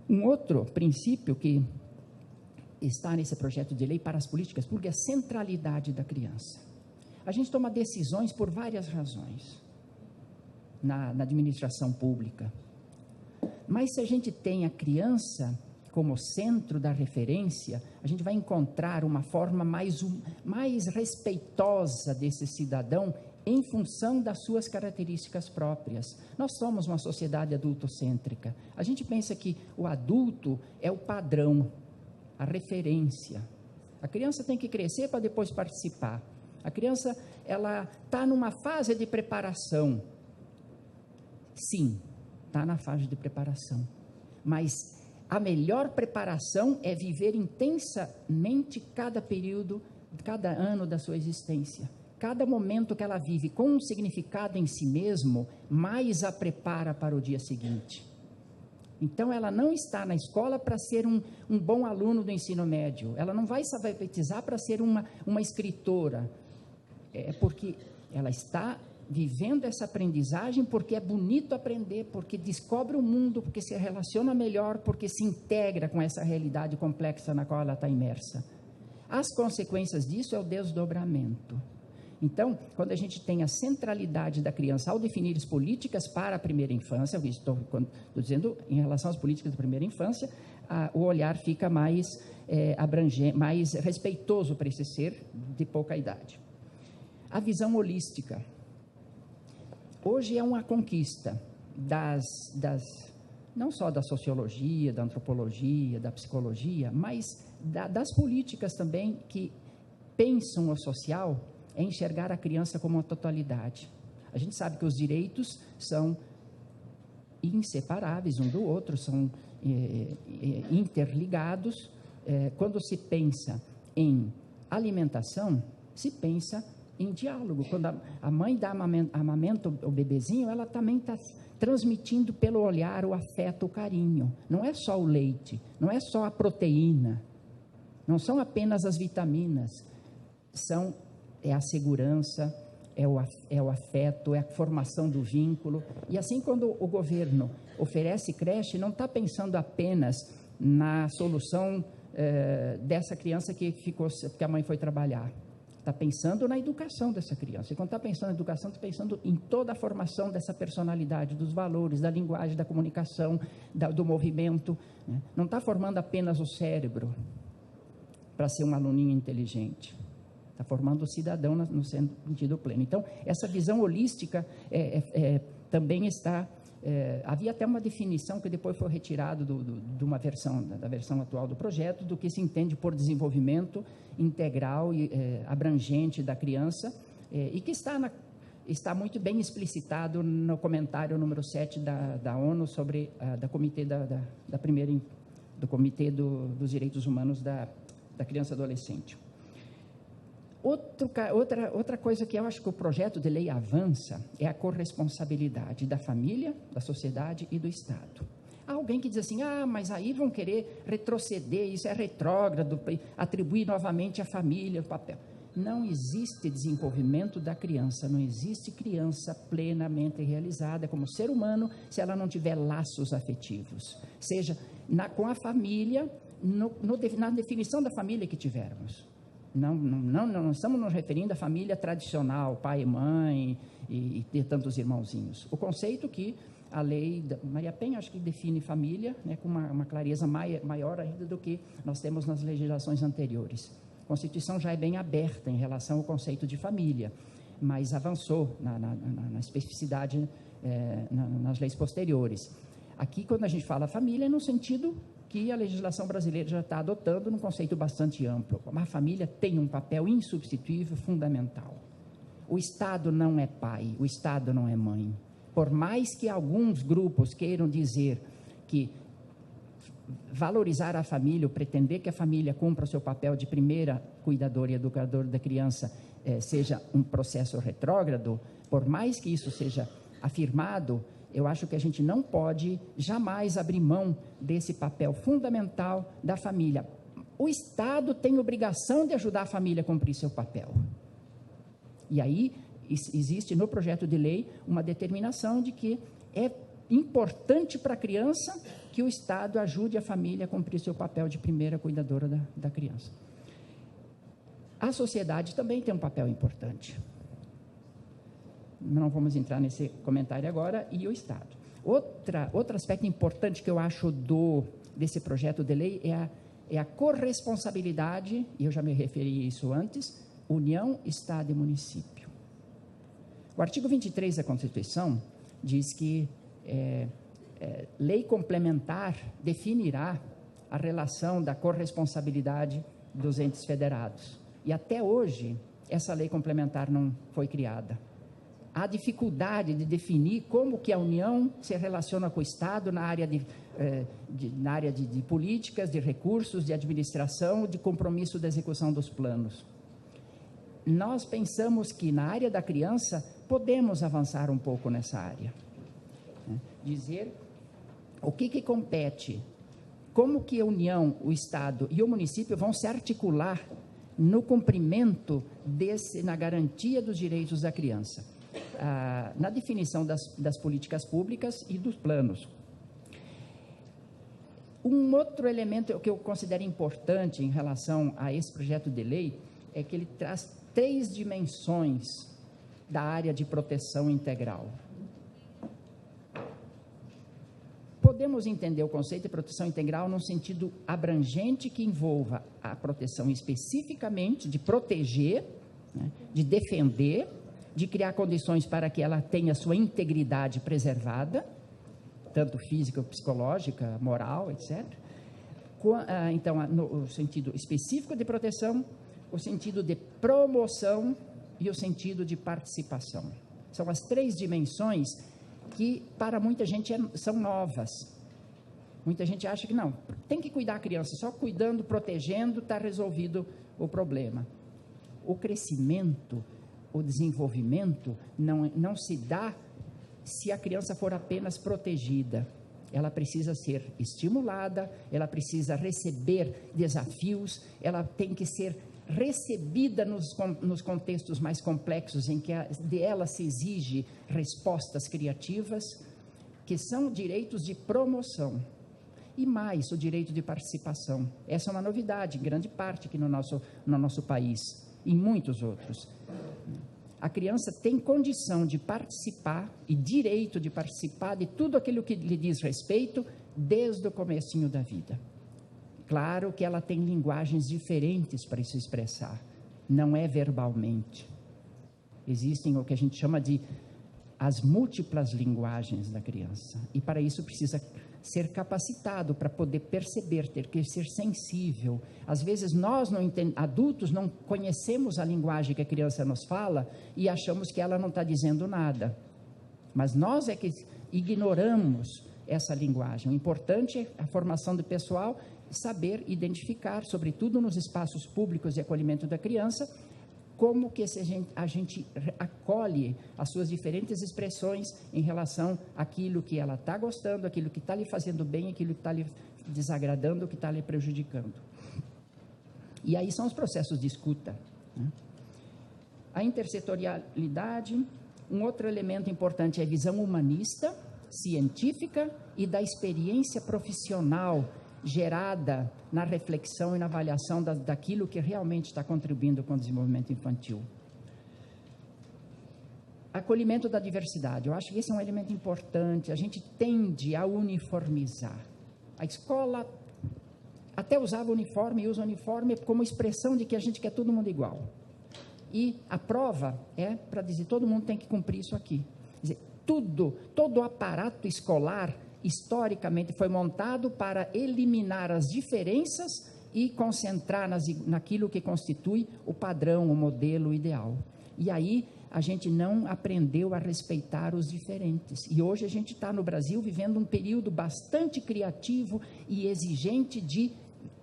Um outro princípio que está nesse projeto de lei para as políticas públicas é a centralidade da criança. A gente toma decisões por várias razões na administração pública, mas se a gente tem a criança como centro da referência, a gente vai encontrar uma forma mais respeitosa desse cidadão em função das suas características próprias. Nós somos uma sociedade adultocêntrica. A gente pensa que o adulto é o padrão, a referência. A criança tem que crescer para depois participar. A criança, ela está numa fase de preparação. Sim, está na fase de preparação. Mas a melhor preparação é viver intensamente cada período, cada ano da sua existência. Cada momento que ela vive com um significado em si mesmo, mais a prepara para o dia seguinte. Então, ela não está na escola para ser um bom aluno do ensino médio. Ela não vai se alfabetizar para ser uma escritora. É porque ela está vivendo essa aprendizagem porque é bonito aprender, porque descobre o mundo, porque se relaciona melhor, porque se integra com essa realidade complexa na qual ela está imersa. As consequências disso é o desdobramento. Então, quando a gente tem a centralidade da criança ao definir as políticas para a primeira infância, estou dizendo em relação às políticas da primeira infância, o olhar fica mais abrangente, mais respeitoso para esse ser de pouca idade. A visão holística. Hoje é uma conquista não só da sociologia, da antropologia, da psicologia, mas das políticas também que pensam o social, é enxergar a criança como uma totalidade. A gente sabe que os direitos são inseparáveis um do outro, são interligados. Quando se pensa em alimentação, se pensa em diálogo. Quando a mãe amamenta o bebezinho, ela também está transmitindo pelo olhar o afeto, o carinho. Não é só o leite, não é só a proteína, não são apenas as vitaminas, é a segurança, é o afeto, é a formação do vínculo. E assim, quando o governo oferece creche, não está pensando apenas na solução dessa criança que a mãe foi trabalhar. Está pensando na educação dessa criança. E quando está pensando na educação, está pensando em toda a formação dessa personalidade, dos valores, da linguagem, da comunicação, do movimento. Né? Não está formando apenas o cérebro para ser um aluninho inteligente. Está formando o cidadão no sentido pleno. Então, essa visão holística também está... havia até uma definição que depois foi retirada da versão atual do projeto, do que se entende por desenvolvimento integral e abrangente da criança, e que está muito bem explicitado no comentário número 7 da ONU sobre do Comitê dos Direitos Humanos da Criança e Adolescente. Outra coisa que eu acho que o projeto de lei avança é a corresponsabilidade da família, da sociedade e do Estado. Há alguém que diz assim, mas aí vão querer retroceder, isso é retrógrado, atribuir novamente à família o papel. Não existe desenvolvimento da criança, não existe criança plenamente realizada como ser humano se ela não tiver laços afetivos, seja com a família, na definição da família que tivermos. Não estamos nos referindo à família tradicional, pai e mãe e ter tantos irmãozinhos. O conceito que a lei da Maria Penha, acho que define família, né, com uma clareza maior ainda do que nós temos nas legislações anteriores. A Constituição já é bem aberta em relação ao conceito de família, mas avançou na especificidade nas leis posteriores. Aqui, quando a gente fala família, é no sentido que a legislação brasileira já está adotando num conceito bastante amplo. A família tem um papel insubstituível, fundamental. O Estado não é pai, o Estado não é mãe. Por mais que alguns grupos queiram dizer que valorizar a família, ou pretender que a família cumpra o seu papel de primeira cuidadora e educadora da criança seja um processo retrógrado, por mais que isso seja afirmado, eu acho que a gente não pode jamais abrir mão desse papel fundamental da família. O Estado tem obrigação de ajudar a família a cumprir seu papel. E aí existe no projeto de lei uma determinação de que é importante para a criança que o Estado ajude a família a cumprir seu papel de primeira cuidadora da criança. A sociedade também tem um papel importante. Não vamos entrar nesse comentário agora, e o Estado. Outro aspecto importante que eu acho desse projeto de lei é a corresponsabilidade, e eu já me referi a isso antes, União, Estado e Município. O artigo 23 da Constituição diz que lei complementar definirá a relação da corresponsabilidade dos entes federados. E até hoje, essa lei complementar não foi criada. Há dificuldade de definir como que a União se relaciona com o Estado na área de políticas, de recursos, de administração, de compromisso da execução dos planos. Nós pensamos que na área da criança podemos avançar um pouco nessa área. Dizer o que compete, como que a União, o Estado e o município vão se articular no cumprimento na garantia dos direitos da criança. na definição das políticas públicas e dos planos. Um outro elemento que eu considero importante em relação a esse projeto de lei é que ele traz 3 dimensões da área de proteção integral. Podemos entender o conceito de proteção integral num sentido abrangente que envolva a proteção especificamente de proteger, né, de defender, de criar condições para que ela tenha sua integridade preservada, tanto física, psicológica, moral, etc. Então, no sentido específico de proteção, o sentido de promoção e o sentido de participação. São as 3 dimensões que, para muita gente, são novas. Muita gente acha que não, tem que cuidar da criança, só cuidando, protegendo, está resolvido o problema. O crescimento, o desenvolvimento não se dá se a criança for apenas protegida. Ela precisa ser estimulada, ela precisa receber desafios, ela tem que ser recebida nos contextos mais complexos em que dela se exige respostas criativas, que são direitos de promoção. E mais, o direito de participação. Essa é uma novidade, em grande parte aqui no nosso país, e muitos outros. A criança tem condição de participar e direito de participar de tudo aquilo que lhe diz respeito desde o comecinho da vida. Claro que ela tem linguagens diferentes para se expressar, não é verbalmente. Existem o que a gente chama de as múltiplas linguagens da criança, e para isso precisa ser capacitado para poder perceber, ter que ser sensível. Às vezes nós, adultos, não conhecemos a linguagem que a criança nos fala e achamos que ela não está dizendo nada, mas nós é que ignoramos essa linguagem. O importante é a formação do pessoal, saber identificar, sobretudo nos espaços públicos de acolhimento da criança, como que a gente acolhe as suas diferentes expressões em relação àquilo que ela está gostando, aquilo que está lhe fazendo bem, aquilo que está lhe desagradando, que está lhe prejudicando. E aí são os processos de escuta, né? A intersetorialidade, um outro elemento importante é a visão humanista, científica e da experiência profissional gerada na reflexão e na avaliação daquilo que realmente está contribuindo com o desenvolvimento infantil. Acolhimento da diversidade, eu acho que esse é um elemento importante. A gente tende a uniformizar. A escola até usava uniforme e usa uniforme como expressão de que a gente quer todo mundo igual. E a prova é para dizer, todo mundo tem que cumprir isso aqui. Quer dizer, todo o aparato escolar historicamente foi montado para eliminar as diferenças e concentrar naquilo que constitui o padrão, o modelo ideal. E aí a gente não aprendeu a respeitar os diferentes. E hoje a gente está no Brasil vivendo um período bastante criativo e exigente de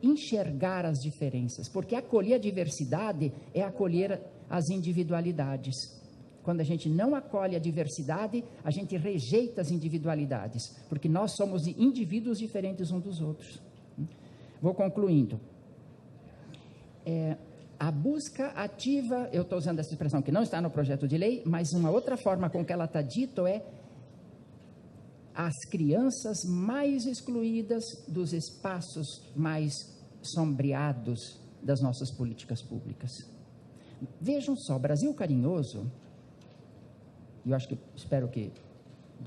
enxergar as diferenças, porque acolher a diversidade é acolher as individualidades. Quando a gente não acolhe a diversidade, a gente rejeita as individualidades, porque nós somos indivíduos diferentes uns dos outros. Vou concluindo. A busca ativa, eu estou usando essa expressão que não está no projeto de lei, mas uma outra forma com que ela está dito é as crianças mais excluídas dos espaços mais sombreados das nossas políticas públicas. Vejam só, Brasil Carinhoso, e eu espero que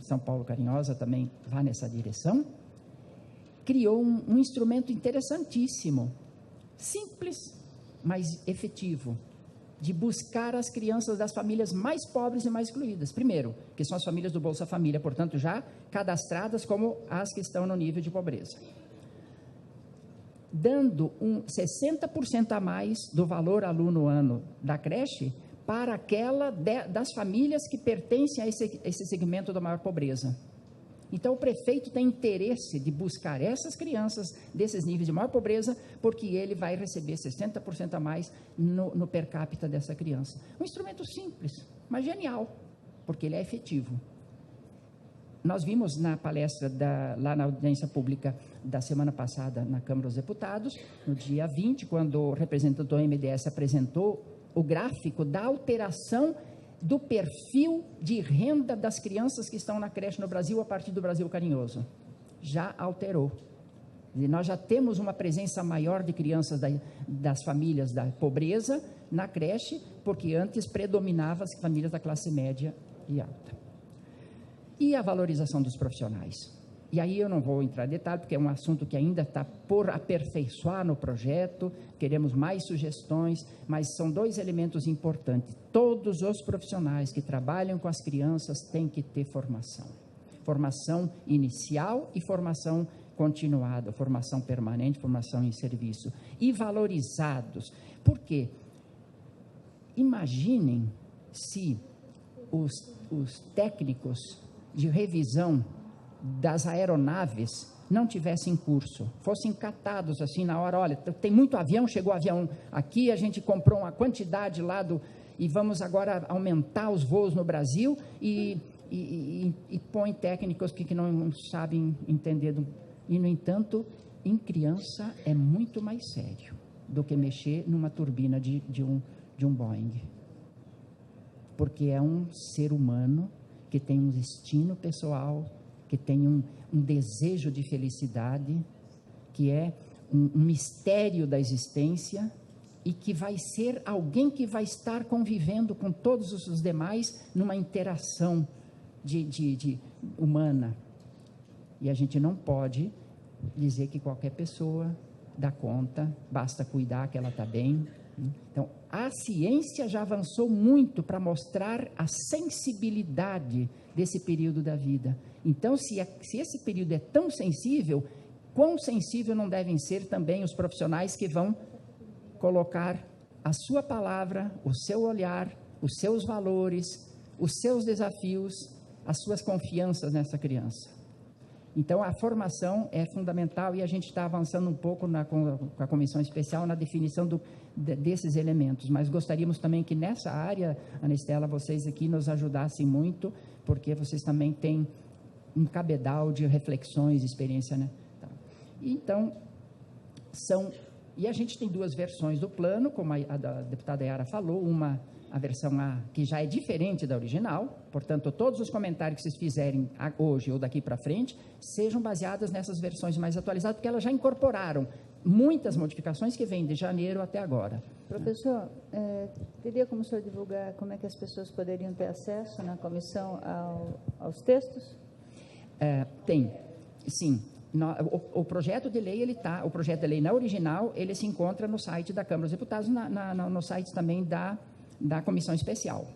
São Paulo Carinhosa também vá nessa direção, criou um instrumento interessantíssimo, simples, mas efetivo, de buscar as crianças das famílias mais pobres e mais excluídas. Primeiro, que são as famílias do Bolsa Família, portanto, já cadastradas como as que estão no nível de pobreza. Dando 60% a mais do valor aluno-ano da creche para aquela das famílias que pertencem a esse segmento da maior pobreza. Então, o prefeito tem interesse de buscar essas crianças desses níveis de maior pobreza, porque ele vai receber 60% a mais no per capita dessa criança. Um instrumento simples, mas genial, porque ele é efetivo. Nós vimos na palestra lá na audiência pública da semana passada na Câmara dos Deputados, no dia 20, quando o representante do MDS apresentou o gráfico da alteração do perfil de renda das crianças que estão na creche no Brasil a partir do Brasil Carinhoso. Já alterou. E nós já temos uma presença maior de crianças das famílias da pobreza na creche, porque antes predominavam as famílias da classe média e alta. E a valorização dos profissionais. E aí eu não vou entrar em detalhe, porque é um assunto que ainda está por aperfeiçoar no projeto, queremos mais sugestões, mas são 2 elementos importantes. Todos os profissionais que trabalham com as crianças têm que ter formação. Formação inicial e formação continuada, formação permanente, formação em serviço. E valorizados. Por quê? Imaginem se os técnicos de revisão das aeronaves não tivessem curso, fossem catados assim na hora, olha, tem muito avião, chegou avião aqui, a gente comprou uma quantidade lá e vamos agora aumentar os voos no Brasil e põe técnicos que não sabem entender. E, no entanto, em criança é muito mais sério do que mexer numa turbina de um Boeing. Porque é um ser humano que tem um destino pessoal, que tem um desejo de felicidade, que é um mistério da existência e que vai ser alguém que vai estar convivendo com todos os demais numa interação humana. E a gente não pode dizer que qualquer pessoa dá conta, basta cuidar que ela está bem. Então, a ciência já avançou muito para mostrar a sensibilidade desse período da vida. Então, se esse período é tão sensível, quão sensível não devem ser também os profissionais que vão colocar a sua palavra, o seu olhar, os seus valores, os seus desafios, as suas confianças nessa criança. Então, a formação é fundamental e a gente está avançando um pouco com a comissão especial na definição desses elementos, mas gostaríamos também que nessa área, Ana Estela, vocês aqui nos ajudassem muito, porque vocês também têm um cabedal de reflexões, experiência, né? Então, e a gente tem 2 versões do plano, como a da deputada Yara falou, a versão A, que já é diferente da original, portanto, todos os comentários que vocês fizerem hoje ou daqui para frente, sejam baseados nessas versões mais atualizadas, porque elas já incorporaram muitas modificações que vêm de janeiro até agora. Professor, teria como o senhor divulgar como é que as pessoas poderiam ter acesso na comissão aos textos? Tem, sim. O projeto de lei, o projeto de lei na original, ele se encontra no site da Câmara dos Deputados, no site também da comissão especial.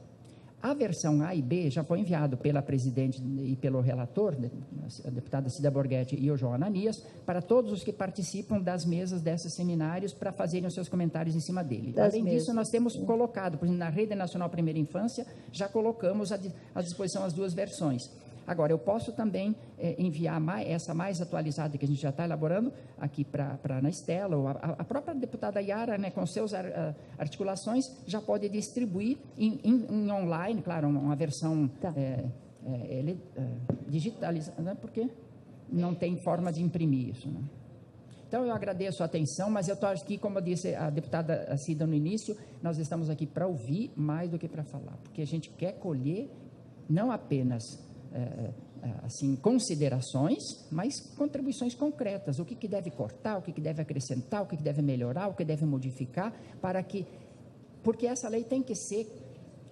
A versão A e B já foi enviado pela presidente e pelo relator, a deputada Cida Borghetti e o João Ananias, para todos os que participam das mesas desses seminários para fazerem os seus comentários em cima dele. Além disso, nós temos colocado, por exemplo, na Rede Nacional Primeira Infância, já colocamos à disposição as 2 versões. Agora, eu posso também enviar essa mais atualizada que a gente já está elaborando aqui para a Ana Estela, ou a própria deputada Yara, né, com seus articulações, já pode distribuir em online, claro, uma versão digitalizada, porque não tem forma de imprimir isso, né? Então, eu agradeço a atenção, mas eu estou aqui, como disse a deputada Cida no início, nós estamos aqui para ouvir mais do que para falar, porque a gente quer colher não apenas assim, considerações, mas contribuições concretas, o que deve cortar, o que deve acrescentar, o que deve melhorar, o que deve modificar, porque essa lei tem que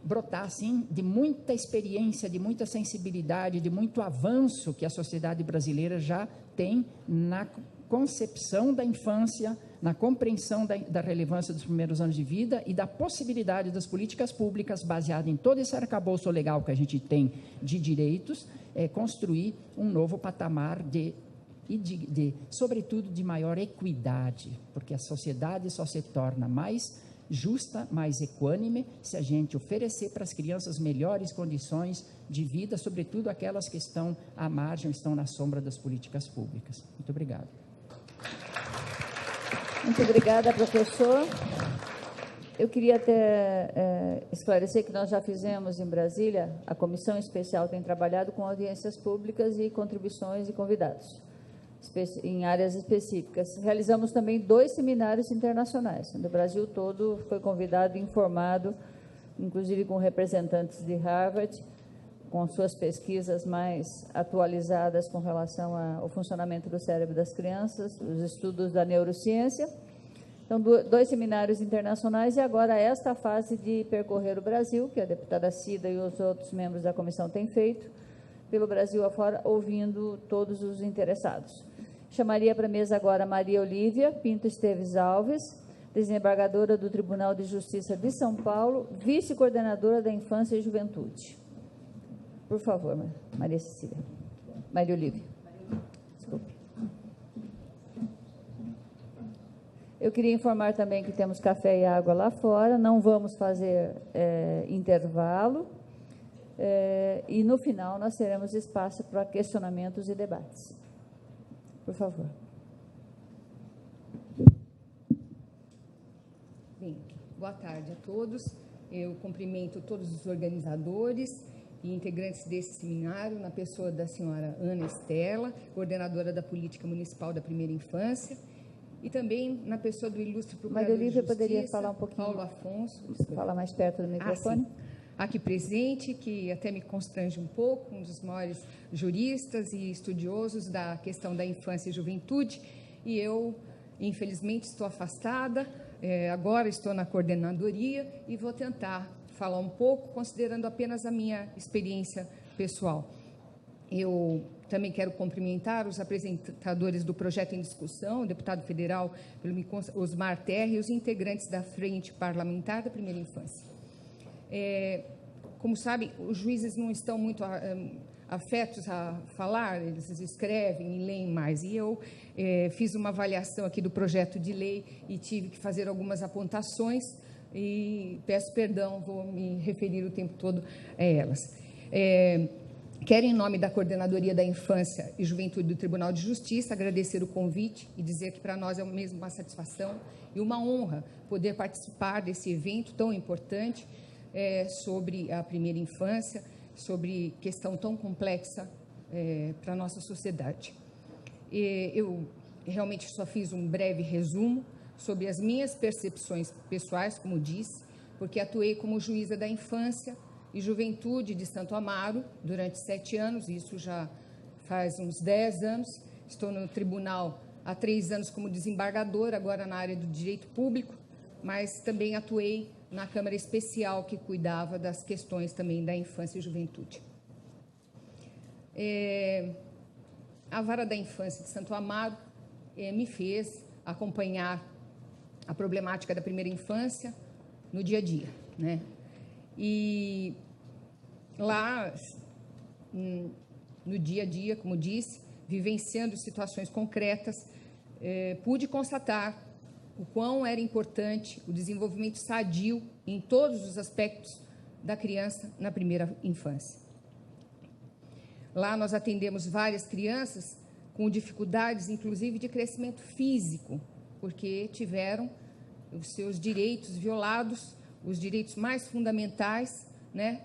brotar, assim, de muita experiência, de muita sensibilidade, de muito avanço que a sociedade brasileira já tem na concepção da infância, na compreensão da relevância dos primeiros anos de vida e da possibilidade das políticas públicas, baseada em todo esse arcabouço legal que a gente tem de direitos, construir um novo patamar sobretudo, de maior equidade, porque a sociedade só se torna mais justa, mais equânime, se a gente oferecer para as crianças melhores condições de vida, sobretudo aquelas que estão à margem, estão na sombra das políticas públicas. Muito obrigado. Muito obrigada, professor. Eu queria até esclarecer que nós já fizemos em Brasília, a comissão especial tem trabalhado com audiências públicas e contribuições de convidados, em áreas específicas. Realizamos também 2 seminários internacionais, onde o Brasil todo foi convidado e informado inclusive com representantes de Harvard, com suas pesquisas mais atualizadas com relação ao funcionamento do cérebro das crianças, os estudos da neurociência. Então, 2 seminários internacionais e agora esta fase de percorrer o Brasil, que a deputada Cida e os outros membros da comissão têm feito, pelo Brasil afora, ouvindo todos os interessados. Chamaria para a mesa agora Maria Olívia Pinto Esteves Alves, desembargadora do Tribunal de Justiça de São Paulo, vice-coordenadora da Infância e Juventude. Por favor, Maria Cecília. Maria Olívia. Desculpe. Eu queria informar também que temos café e água lá fora, não vamos fazer intervalo, e no final nós teremos espaço para questionamentos e debates. Por favor. Bem, boa tarde a todos. Eu cumprimento todos os organizadores e integrantes desse seminário, na pessoa da senhora Ana Estela, coordenadora da Política Municipal da Primeira Infância, e também na pessoa do ilustre procurador Maria Olívia de Justiça, poderia falar um pouquinho, Paulo Afonso. Falar mais perto do microfone. Sim. Aqui presente, que até me constrange um pouco, um dos maiores juristas e estudiosos da questão da infância e juventude, e eu, infelizmente, estou afastada, agora estou na coordenadoria e vou tentar falar um pouco, considerando apenas a minha experiência pessoal. Eu também quero cumprimentar os apresentadores do projeto em discussão, o deputado federal Osmar Terra e os integrantes da Frente Parlamentar da Primeira Infância. Como sabem, os juízes não estão muito afetos a falar, eles escrevem e leem mais. E eu fiz uma avaliação aqui do projeto de lei e tive que fazer algumas apontações e peço perdão, vou me referir o tempo todo a elas. Quero, em nome da Coordenadoria da Infância e Juventude do Tribunal de Justiça, agradecer o convite e dizer que para nós é mesmo uma satisfação e uma honra poder participar desse evento tão importante sobre a primeira infância, sobre questão tão complexa para a nossa sociedade. Eu realmente só fiz um breve resumo sobre as minhas percepções pessoais, como disse, porque atuei como juíza da infância e juventude de Santo Amaro durante 7 anos, isso já faz uns 10 anos. Estou no tribunal há 3 anos como desembargadora, agora na área do direito público, mas também atuei na Câmara Especial, que cuidava das questões também da infância e juventude. A Vara da Infância de Santo Amaro me fez acompanhar a problemática da primeira infância no dia a dia, né? E lá, no dia a dia, como disse, vivenciando situações concretas, pude constatar o quão era importante o desenvolvimento sadio em todos os aspectos da criança na primeira infância. Lá nós atendemos várias crianças com dificuldades, inclusive de crescimento físico, porque tiveram os seus direitos violados, os direitos mais fundamentais, né?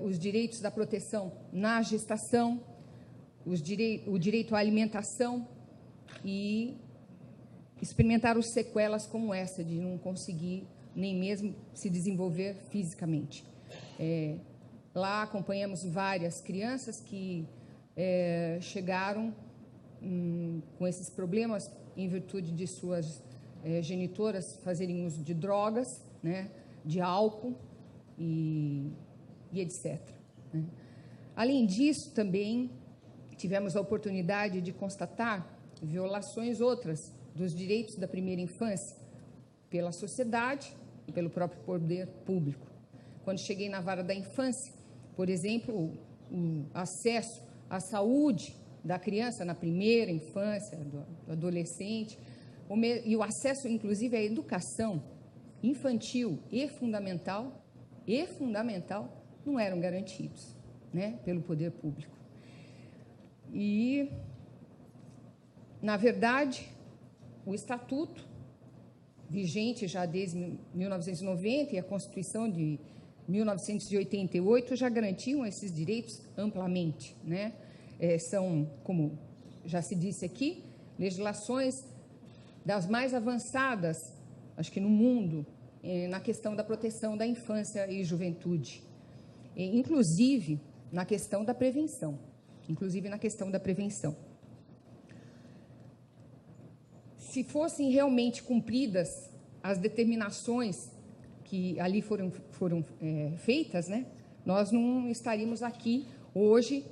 Os direitos da proteção na gestação, o direito à alimentação, e experimentaram sequelas como essa, de não conseguir nem mesmo se desenvolver fisicamente. Lá acompanhamos várias crianças que chegaram com esses problemas em virtude de suas genitoras fazerem uso de drogas, né, de álcool e etc. Né? Além disso, também tivemos a oportunidade de constatar violações outras dos direitos da primeira infância pela sociedade e pelo próprio poder público. Quando cheguei na Vara da Infância, por exemplo, o acesso à saúde da criança na primeira infância, do adolescente, e o acesso, inclusive, à educação infantil e fundamental, não eram garantidos, né, pelo poder público. E, na verdade, o Estatuto, vigente já desde 1990, e a Constituição de 1988 já garantiam esses direitos amplamente, né? São, como já se disse aqui, legislações das mais avançadas, acho que no mundo, na questão da proteção da infância e juventude, inclusive na questão da prevenção. Se fossem realmente cumpridas as determinações que ali foram feitas, né, nós não estaríamos aqui hoje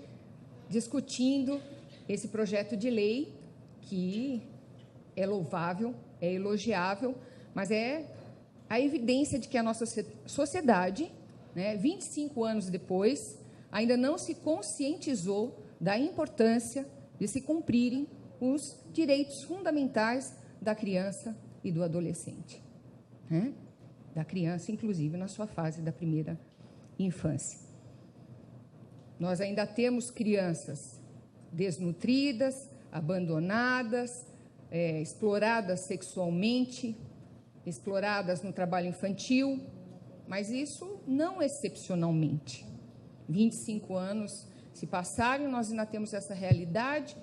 discutindo esse projeto de lei, que é louvável, é elogiável, mas é a evidência de que a nossa sociedade, né, 25 anos depois, ainda não se conscientizou da importância de se cumprirem os direitos fundamentais da criança e do adolescente, né? Da criança, inclusive, na sua fase da primeira infância. Nós ainda temos crianças desnutridas, abandonadas, exploradas sexualmente, exploradas no trabalho infantil, mas isso não excepcionalmente. 25 anos se passaram e nós ainda temos essa realidade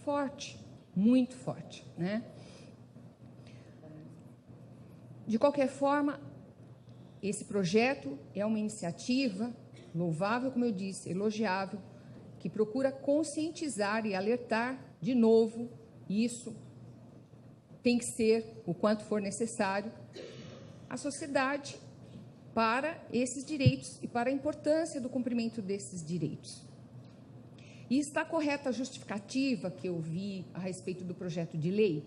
forte, muito forte, né? De qualquer forma, esse projeto é uma iniciativa louvável, como eu disse, elogiável, que procura conscientizar e alertar de novo. Isso tem que ser, o quanto for necessário, a sociedade para esses direitos e para a importância do cumprimento desses direitos. E está correta a justificativa que eu vi a respeito do projeto de lei,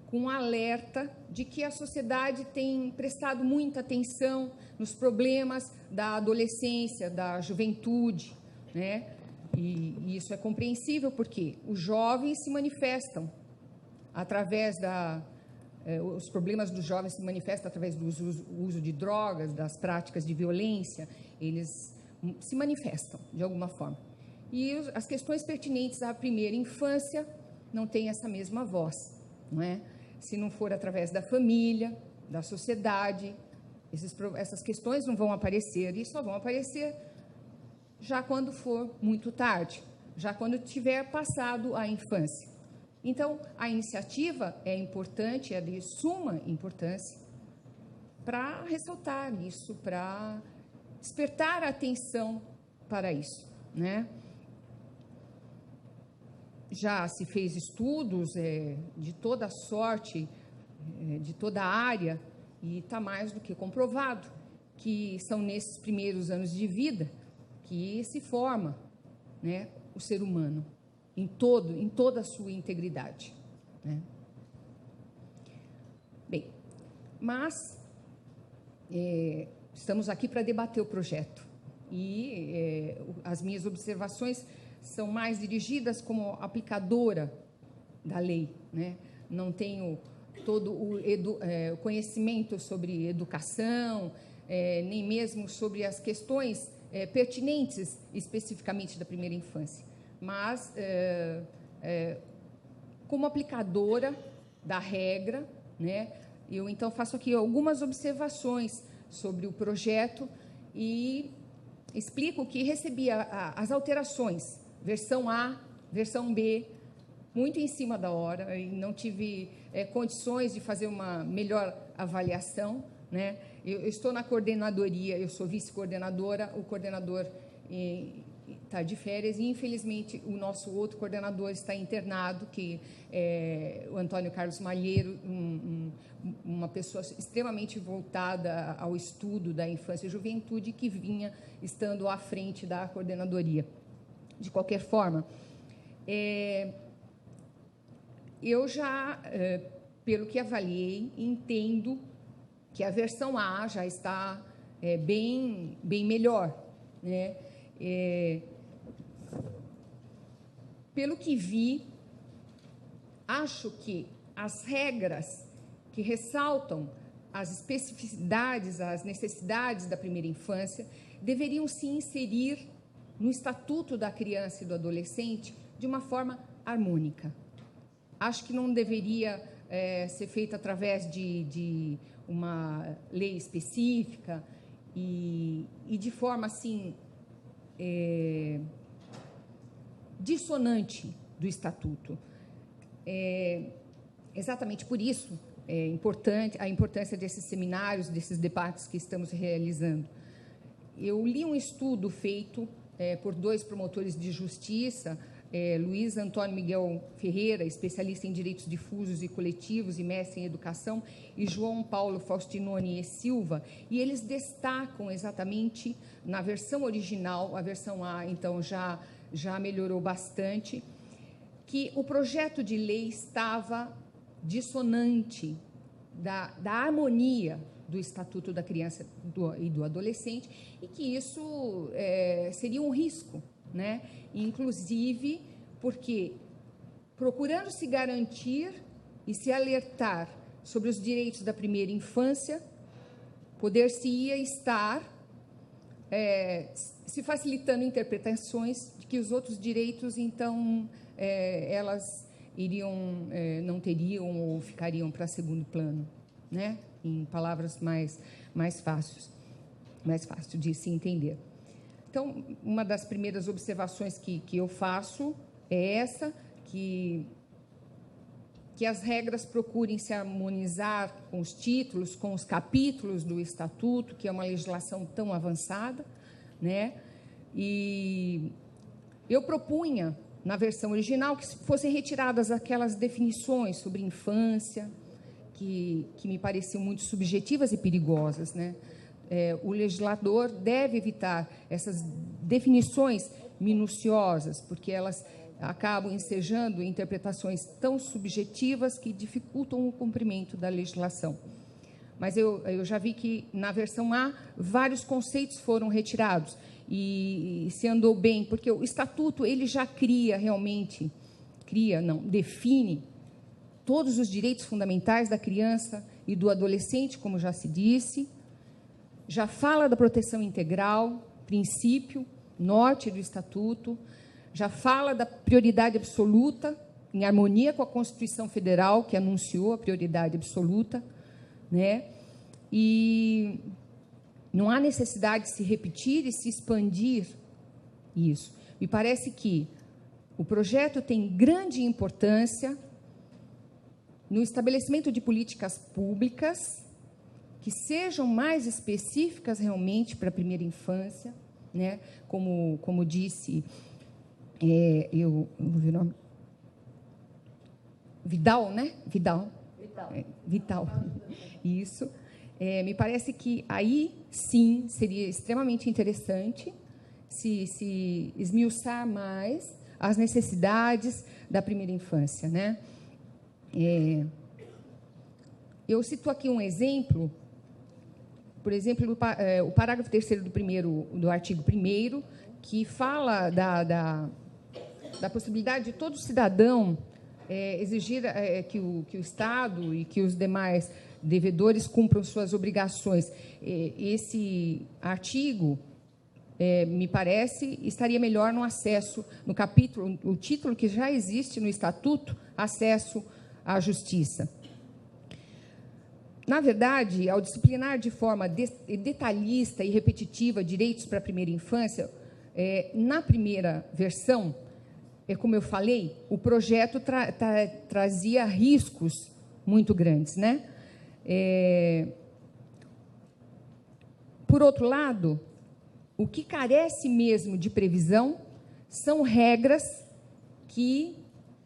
com um alerta de que a sociedade tem prestado muita atenção nos problemas da adolescência, da juventude, né? E isso é compreensível porque os jovens se manifestam através os problemas dos jovens se manifestam através do uso de drogas, das práticas de violência, eles se manifestam de alguma forma. E as questões pertinentes à primeira infância não têm essa mesma voz, não é? Se não for através da família, da sociedade, essas questões não vão aparecer, e só vão aparecer já quando for muito tarde, já quando tiver passado a infância. Então, a iniciativa é importante, é de suma importância, para ressaltar isso, para despertar a atenção para isso, né? Já se fez estudos de toda sorte, de toda a área, e está mais do que comprovado que são nesses primeiros anos de vida que se forma, né, o ser humano em toda a sua integridade, né? Bem, mas estamos aqui para debater o projeto e as minhas observações são mais dirigidas como aplicadora da lei, né? Não tenho todo o conhecimento sobre educação, nem mesmo sobre as questões pertinentes especificamente da primeira infância, mas como aplicadora da regra, né? Eu então faço aqui algumas observações sobre o projeto e explico que recebi as alterações, versão A, versão B, muito em cima da hora, e não tive condições de fazer uma melhor avaliação, né? Eu estou na coordenadoria, eu sou vice-coordenadora, o coordenador está de férias e, infelizmente, o nosso outro coordenador está internado, que é o Antônio Carlos Malheiro, uma pessoa extremamente voltada ao estudo da infância e juventude, que vinha estando à frente da coordenadoria. De qualquer forma, eu já, pelo que avaliei, entendo que a versão A já está bem melhor, né? Pelo que vi, acho que as regras que ressaltam as especificidades, as necessidades da primeira infância, deveriam se inserir no Estatuto da Criança e do Adolescente de uma forma harmônica. Acho que não deveria ser feito através de uma lei específica e de forma assim dissonante do Estatuto. Exatamente por isso, a importância desses seminários, desses debates que estamos realizando. Eu li um estudo feito por 2 promotores de justiça, Luiz Antônio Miguel Ferreira, especialista em direitos difusos e coletivos e mestre em educação, e João Paulo Faustinoni e Silva, e eles destacam exatamente, na versão original, a versão A, então, já melhorou bastante, que o projeto de lei estava dissonante da harmonia do Estatuto da Criança e do Adolescente, e que isso seria um risco, né? Inclusive porque, procurando se garantir e se alertar sobre os direitos da primeira infância, poder-se-ia estar se facilitando interpretações de que os outros direitos, então, elas não teriam ou ficariam para segundo plano, né? Em palavras mais fáceis de se entender. Então, uma das primeiras observações que eu faço é essa, que as regras procurem se harmonizar com os títulos, com os capítulos do Estatuto, que é uma legislação tão avançada, né? E eu propunha, na versão original, que fossem retiradas aquelas definições sobre infância, que me pareciam muito subjetivas e perigosas, né? O legislador deve evitar essas definições minuciosas, porque elas acabam ensejando interpretações tão subjetivas que dificultam o cumprimento da legislação. Mas eu já vi que, na versão A, vários conceitos foram retirados, e se andou bem, porque o Estatuto ele já define todos os direitos fundamentais da criança e do adolescente, como já se disse, já fala da proteção integral, princípio, norte do Estatuto, já fala da prioridade absoluta, em harmonia com a Constituição Federal, que anunciou a prioridade absoluta, né? E não há necessidade de se repetir e se expandir isso. Me parece que o projeto tem grande importância no estabelecimento de políticas públicas que sejam mais específicas realmente para a primeira infância, né? Como disse, eu vou ver o nome, Vidal, né? Vital. Isso. Me parece que aí, sim, seria extremamente interessante se esmiuçar mais as necessidades da primeira infância, né? Eu cito aqui um exemplo, por exemplo, o parágrafo 3º do artigo 1º, que fala da possibilidade de todo cidadão exigir que o Estado e que os demais devedores cumpram suas obrigações. Esse artigo, me parece, estaria melhor no acesso, no capítulo, o título que já existe no Estatuto, acesso à justiça. Na verdade, ao disciplinar de forma detalhista e repetitiva direitos para a primeira infância, na primeira versão, como eu falei, o projeto trazia riscos muito grandes, né? Por outro lado, o que carece mesmo de previsão são regras que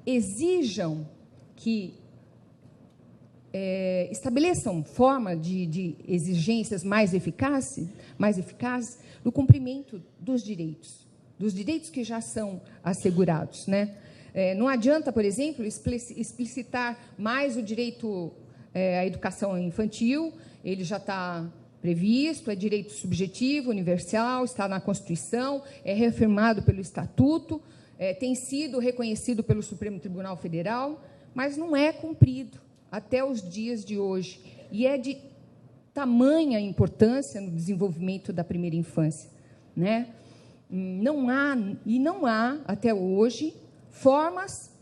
exijam que estabeleçam forma de exigências mais eficazes no cumprimento dos direitos que já são assegurados, né? Não adianta, por exemplo, explicitar mais o direito à educação infantil, ele já está previsto, é direito subjetivo, universal, está na Constituição, é reafirmado pelo Estatuto, tem sido reconhecido pelo Supremo Tribunal Federal, mas não é cumprido até os dias de hoje. E é de tamanha importância no desenvolvimento da primeira infância, né? Não há, até hoje, formas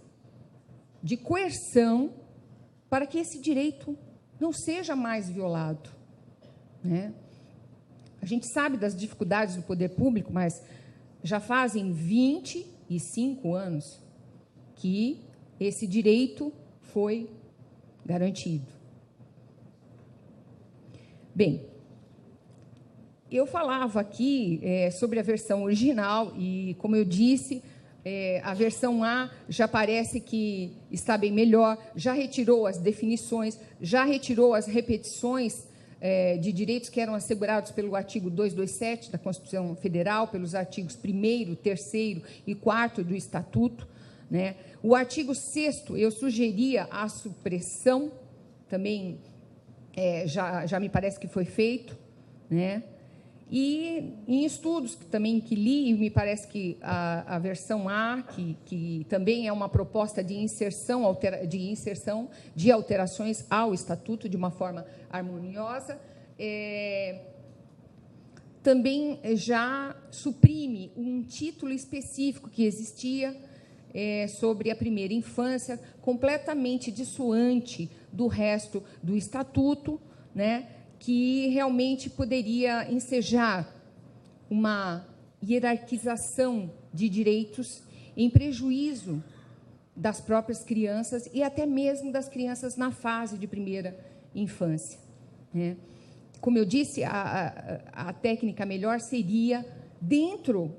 de coerção para que esse direito não seja mais violado, né? A gente sabe das dificuldades do poder público, mas já fazem 25 anos que esse direito foi garantido, Bem, eu falava aqui sobre a versão original e, como eu disse, a versão A já parece que está bem melhor, já retirou as definições, já retirou as repetições de direitos que eram assegurados pelo artigo 227 da Constituição Federal, pelos artigos 1º, 3º e 4º do Estatuto, né? O artigo 6º, eu sugeria a supressão, também já me parece que foi feito, né? E em estudos que li, me parece que a versão A, que também é uma proposta de inserção de alterações ao Estatuto de uma forma harmoniosa, também já suprime um título específico que existia sobre a primeira infância, completamente dissuante do resto do Estatuto, né? Que realmente poderia ensejar uma hierarquização de direitos em prejuízo das próprias crianças e até mesmo das crianças na fase de primeira infância, né? Como eu disse, a técnica melhor seria dentro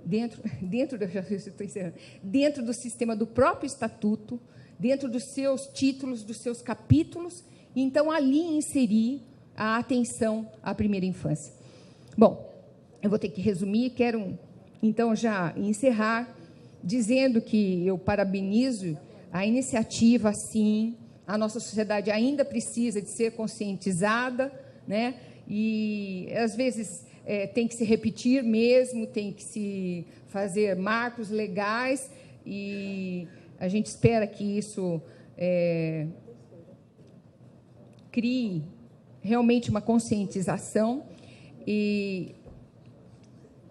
do sistema do próprio Estatuto, dentro dos seus títulos, dos seus capítulos, então ali inserir a atenção à primeira infância. Bom, eu vou ter que resumir, quero, então, já encerrar, dizendo que eu parabenizo a iniciativa, sim, a nossa sociedade ainda precisa de ser conscientizada, né? E, às vezes, tem que se repetir mesmo, tem que se fazer marcos legais, e a gente espera que isso crie realmente uma conscientização, e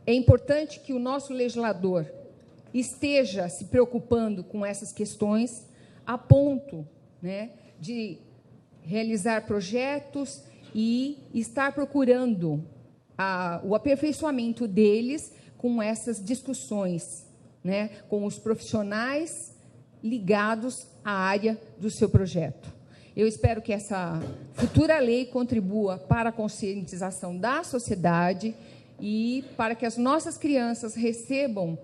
é importante que o nosso legislador esteja se preocupando com essas questões a ponto, né, de realizar projetos e estar procurando o aperfeiçoamento deles com essas discussões, né, com os profissionais ligados à área do seu projeto. Eu espero que essa futura lei contribua para a conscientização da sociedade e para que as nossas crianças recebam,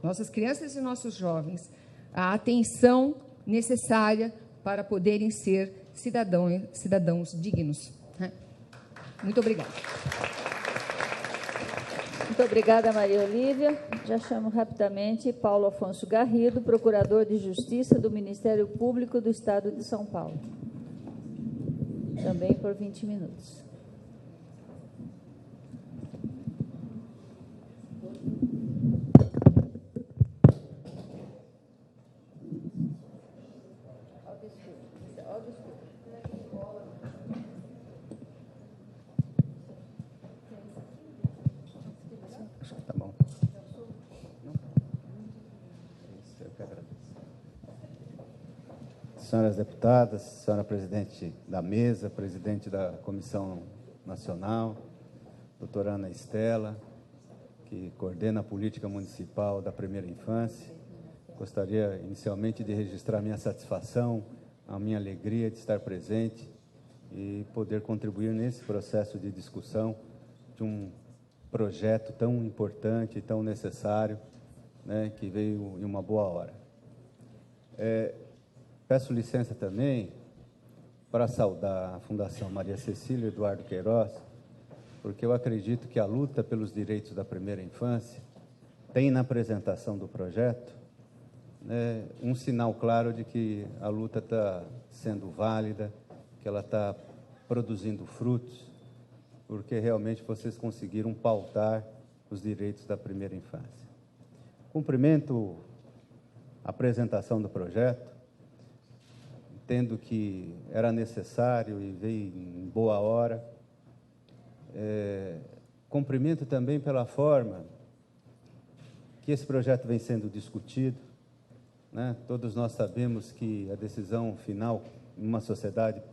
nossas crianças e nossos jovens, a atenção necessária para poderem ser cidadãos dignos. Muito obrigada. Muito obrigada, Maria Olívia. Já chamo rapidamente Paulo Afonso Garrido, Procurador de Justiça do Ministério Público do Estado de São Paulo. Também por 20 minutos. Senhoras deputadas, senhora presidente da mesa, presidente da Comissão Nacional, doutora Ana Estela, que coordena a política municipal da primeira infância, gostaria inicialmente de registrar minha satisfação, a minha alegria de estar presente e poder contribuir nesse processo de discussão de um projeto tão importante e tão necessário, né, que veio em uma boa hora. Peço licença também para saudar a Fundação Maria Cecília Eduardo Queiroz, porque eu acredito que a luta pelos direitos da primeira infância tem na apresentação do projeto, né, um sinal claro de que a luta está sendo válida, que ela está produzindo frutos, porque realmente vocês conseguiram pautar os direitos da primeira infância. Cumprimento a apresentação do projeto, entendo que era necessário e veio em boa hora. Cumprimento também pela forma que esse projeto vem sendo discutido, né? Todos nós sabemos que a decisão final em uma sociedade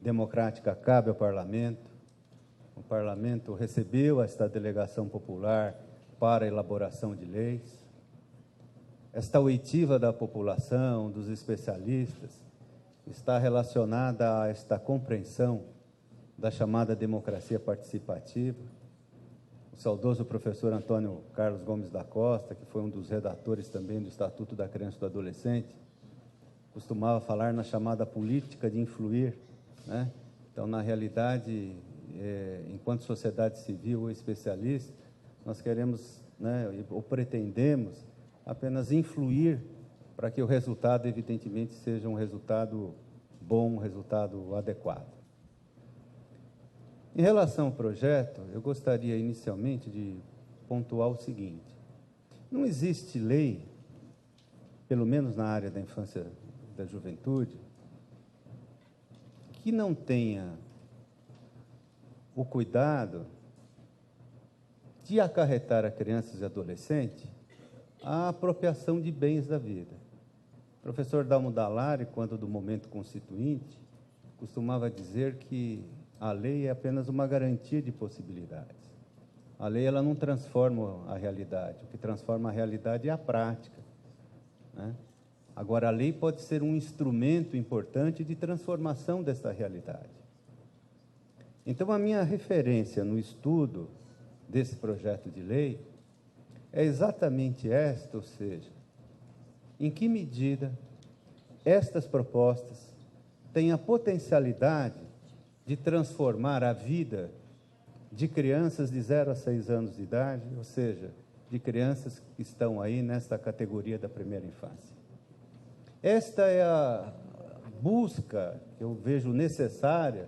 democrática cabe ao Parlamento. O Parlamento recebeu esta delegação popular para a elaboração de leis. Esta oitiva da população, dos especialistas, está relacionada a esta compreensão da chamada democracia participativa. O saudoso professor Antônio Carlos Gomes da Costa, que foi um dos redatores também do Estatuto da Criança e do Adolescente, costumava falar na chamada política de influir, né? Então, na realidade, enquanto sociedade civil ou especialista, nós queremos, né, ou pretendemos apenas influir para que o resultado, evidentemente, seja um resultado bom, um resultado adequado. Em relação ao projeto, eu gostaria inicialmente de pontuar o seguinte: não existe lei, pelo menos na área da infância e da juventude, que não tenha o cuidado de acarretar a crianças e adolescentes a apropriação de bens da vida. O professor Dalmo Dallari, quando do momento constituinte, costumava dizer que a lei é apenas uma garantia de possibilidades. A lei, ela não transforma a realidade. O que transforma a realidade é a prática, né? Agora, a lei pode ser um instrumento importante de transformação dessa realidade. Então, a minha referência no estudo desse projeto de lei é exatamente esta, ou seja, em que medida estas propostas têm a potencialidade de transformar a vida de crianças de 0 a 6 anos de idade, ou seja, de crianças que estão aí nesta categoria da primeira infância. Esta é a busca que eu vejo necessária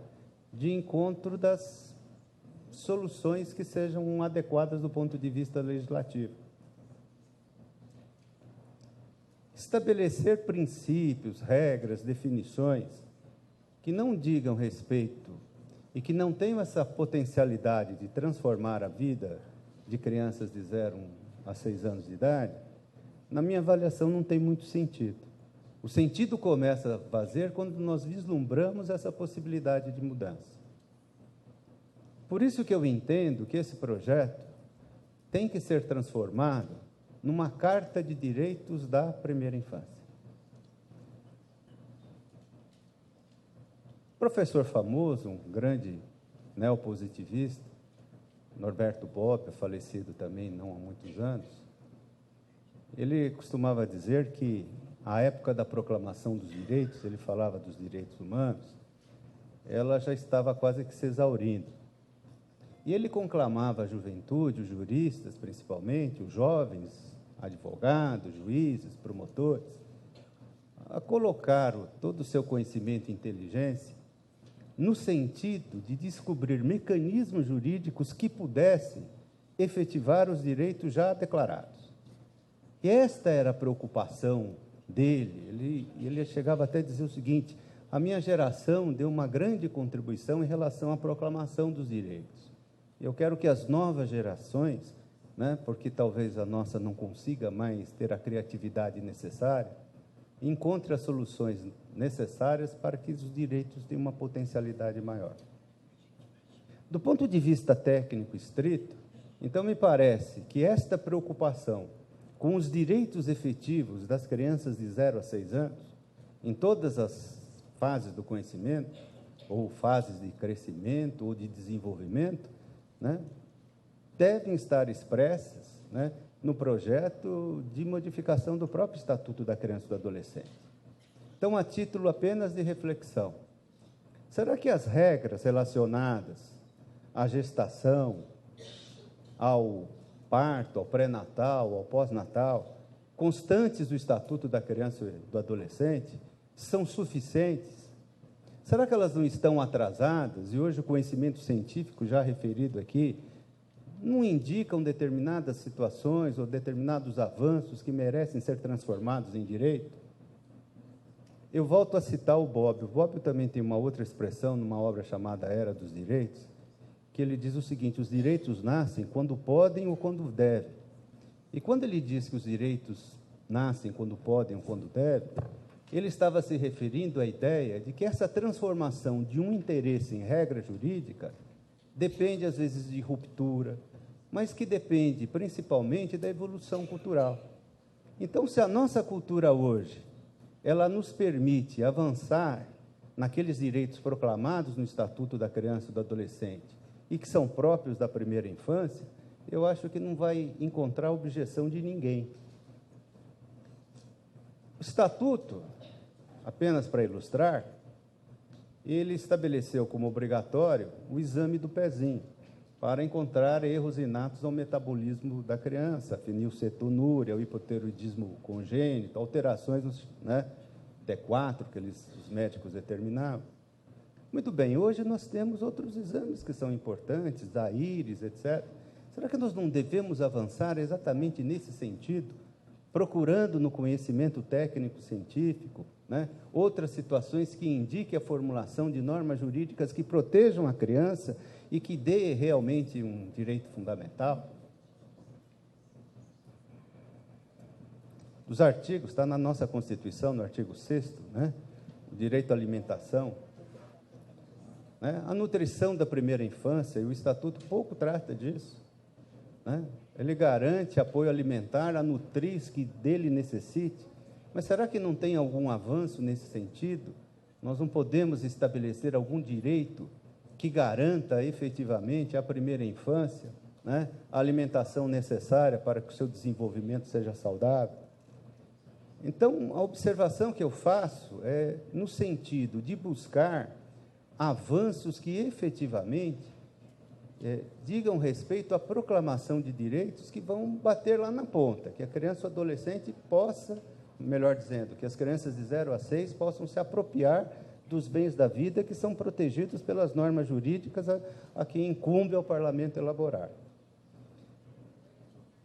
de encontro das soluções que sejam adequadas do ponto de vista legislativo. Estabelecer princípios, regras, definições que não digam respeito e que não tenham essa potencialidade de transformar a vida de crianças de 0 a 6 anos de idade, na minha avaliação não tem muito sentido. O sentido começa a fazer quando nós vislumbramos essa possibilidade de mudança. Por isso que eu entendo que esse projeto tem que ser transformado numa Carta de Direitos da Primeira Infância. O professor famoso, um grande neopositivista, Norberto Bobbio, falecido também não há muitos anos, ele costumava dizer que a época da proclamação dos direitos, ele falava dos direitos humanos, ela já estava quase que se exaurindo. E ele conclamava a juventude, os juristas principalmente, os jovens, advogados, juízes, promotores, a colocar todo o seu conhecimento e inteligência no sentido de descobrir mecanismos jurídicos que pudessem efetivar os direitos já declarados. E esta era a preocupação dele. Ele chegava até a dizer o seguinte: a minha geração deu uma grande contribuição em relação à proclamação dos direitos. Eu quero que as novas gerações, né, porque talvez a nossa não consiga mais ter a criatividade necessária, encontre as soluções necessárias para que os direitos tenham uma potencialidade maior. Do ponto de vista técnico estrito, então me parece que esta preocupação com os direitos efetivos das crianças de 0 a 6 anos, em todas as fases do conhecimento, ou fases de crescimento ou de desenvolvimento, né, devem estar expressas, né, no projeto de modificação do próprio Estatuto da Criança e do Adolescente. Então, a título apenas de reflexão, será que as regras relacionadas à gestação, ao parto, ao pré-natal, ao pós-natal, constantes do Estatuto da Criança e do Adolescente, são suficientes? Será que elas não estão atrasadas? E hoje o conhecimento científico já referido aqui não indicam determinadas situações ou determinados avanços que merecem ser transformados em direito? Eu volto a citar o Bobbio. O Bobbio também tem uma outra expressão numa obra chamada Era dos Direitos, que ele diz o seguinte: os direitos nascem quando podem ou quando devem. E quando ele diz que os direitos nascem quando podem ou quando devem, ele estava se referindo à ideia de que essa transformação de um interesse em regra jurídica depende, às vezes, de ruptura, mas que depende, principalmente, da evolução cultural. Então, se a nossa cultura hoje, ela nos permite avançar naqueles direitos proclamados no Estatuto da Criança e do Adolescente e que são próprios da primeira infância, eu acho que não vai encontrar objeção de ninguém. O Estatuto, apenas para ilustrar, ele estabeleceu como obrigatório o exame do pezinho, para encontrar erros inatos ao metabolismo da criança, fenilcetonúria, o hipotireoidismo congênito, alterações nos T4, que os médicos determinavam. Muito bem, hoje nós temos outros exames que são importantes, da íris, etc. Será que nós não devemos avançar exatamente nesse sentido, procurando no conhecimento técnico-científico, outras situações que indiquem a formulação de normas jurídicas que protejam a criança e que dê realmente um direito fundamental? Os artigos, está na nossa Constituição, no artigo 6º, o direito à alimentação, a nutrição da primeira infância, e o Estatuto pouco trata disso. Ele garante apoio alimentar à nutriz que dele necessite, mas será que não tem algum avanço nesse sentido? Nós não podemos estabelecer algum direito que garanta efetivamente à primeira infância a alimentação necessária para que o seu desenvolvimento seja saudável? Então, a observação que eu faço é no sentido de buscar avanços que efetivamente digam respeito à proclamação de direitos que vão bater lá na ponta, que a criança ou adolescente possa, melhor dizendo, que as crianças de 0 a 6 possam se apropriar dos bens da vida que são protegidos pelas normas jurídicas a que incumbe ao parlamento elaborar.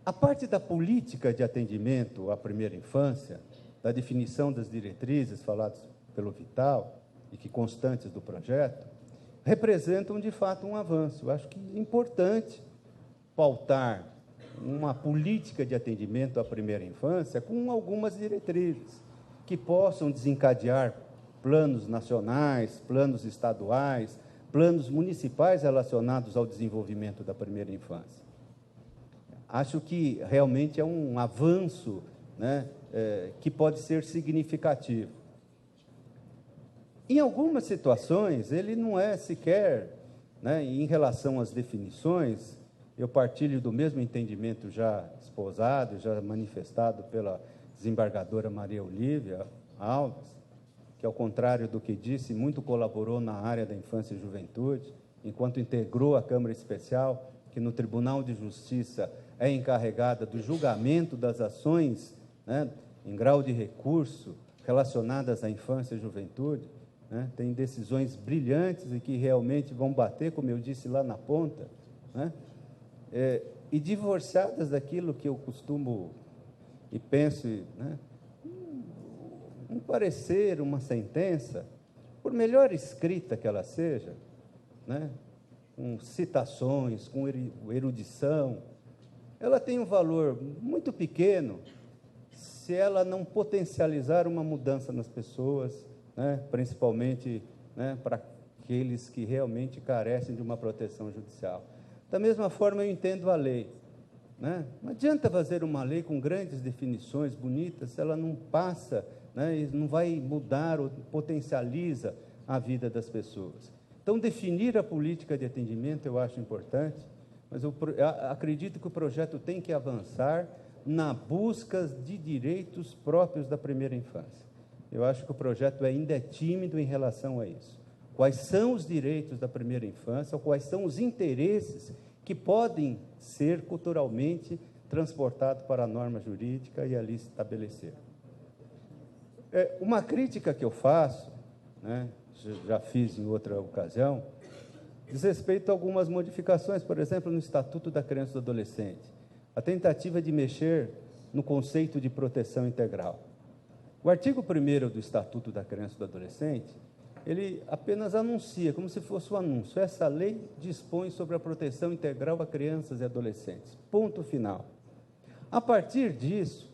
A parte da política de atendimento à primeira infância, da definição das diretrizes faladas pelo Vital e que constantes do projeto, representam, de fato, um avanço. Eu acho que é importante pautar uma política de atendimento à primeira infância com algumas diretrizes que possam desencadear planos nacionais, planos estaduais, planos municipais relacionados ao desenvolvimento da primeira infância. Acho que realmente é um avanço que pode ser significativo. Em algumas situações, ele não é sequer, em relação às definições, eu partilho do mesmo entendimento já esposado, já manifestado pela desembargadora Maria Olívia Alves, que, ao contrário do que disse, muito colaborou na área da infância e juventude, enquanto integrou a Câmara Especial, que no Tribunal de Justiça é encarregada do julgamento das ações em grau de recurso relacionadas à infância e juventude. Tem decisões brilhantes e que realmente vão bater, como eu disse, lá na ponta, e divorciadas daquilo que eu costumo e penso, um parecer, uma sentença, por melhor escrita que ela seja, com citações, com erudição, ela tem um valor muito pequeno se ela não potencializar uma mudança nas pessoas, principalmente para aqueles que realmente carecem de uma proteção judicial. Da mesma forma, eu entendo a lei. Não adianta fazer uma lei com grandes definições bonitas se ela não passa, e não vai mudar ou potencializa a vida das pessoas. Então, definir a política de atendimento eu acho importante, mas eu acredito que o projeto tem que avançar na busca de direitos próprios da primeira infância. Eu acho que o projeto ainda é tímido em relação a isso. Quais são os direitos da primeira infância, ou quais são os interesses que podem ser culturalmente transportados para a norma jurídica e ali se estabelecer. Uma crítica que eu faço, já fiz em outra ocasião, diz respeito a algumas modificações, por exemplo, no Estatuto da Criança e do Adolescente, a tentativa de mexer no conceito de proteção integral. O artigo 1º do Estatuto da Criança e do Adolescente, ele apenas anuncia, como se fosse um anúncio, essa lei dispõe sobre a proteção integral a crianças e adolescentes. Ponto final. A partir disso,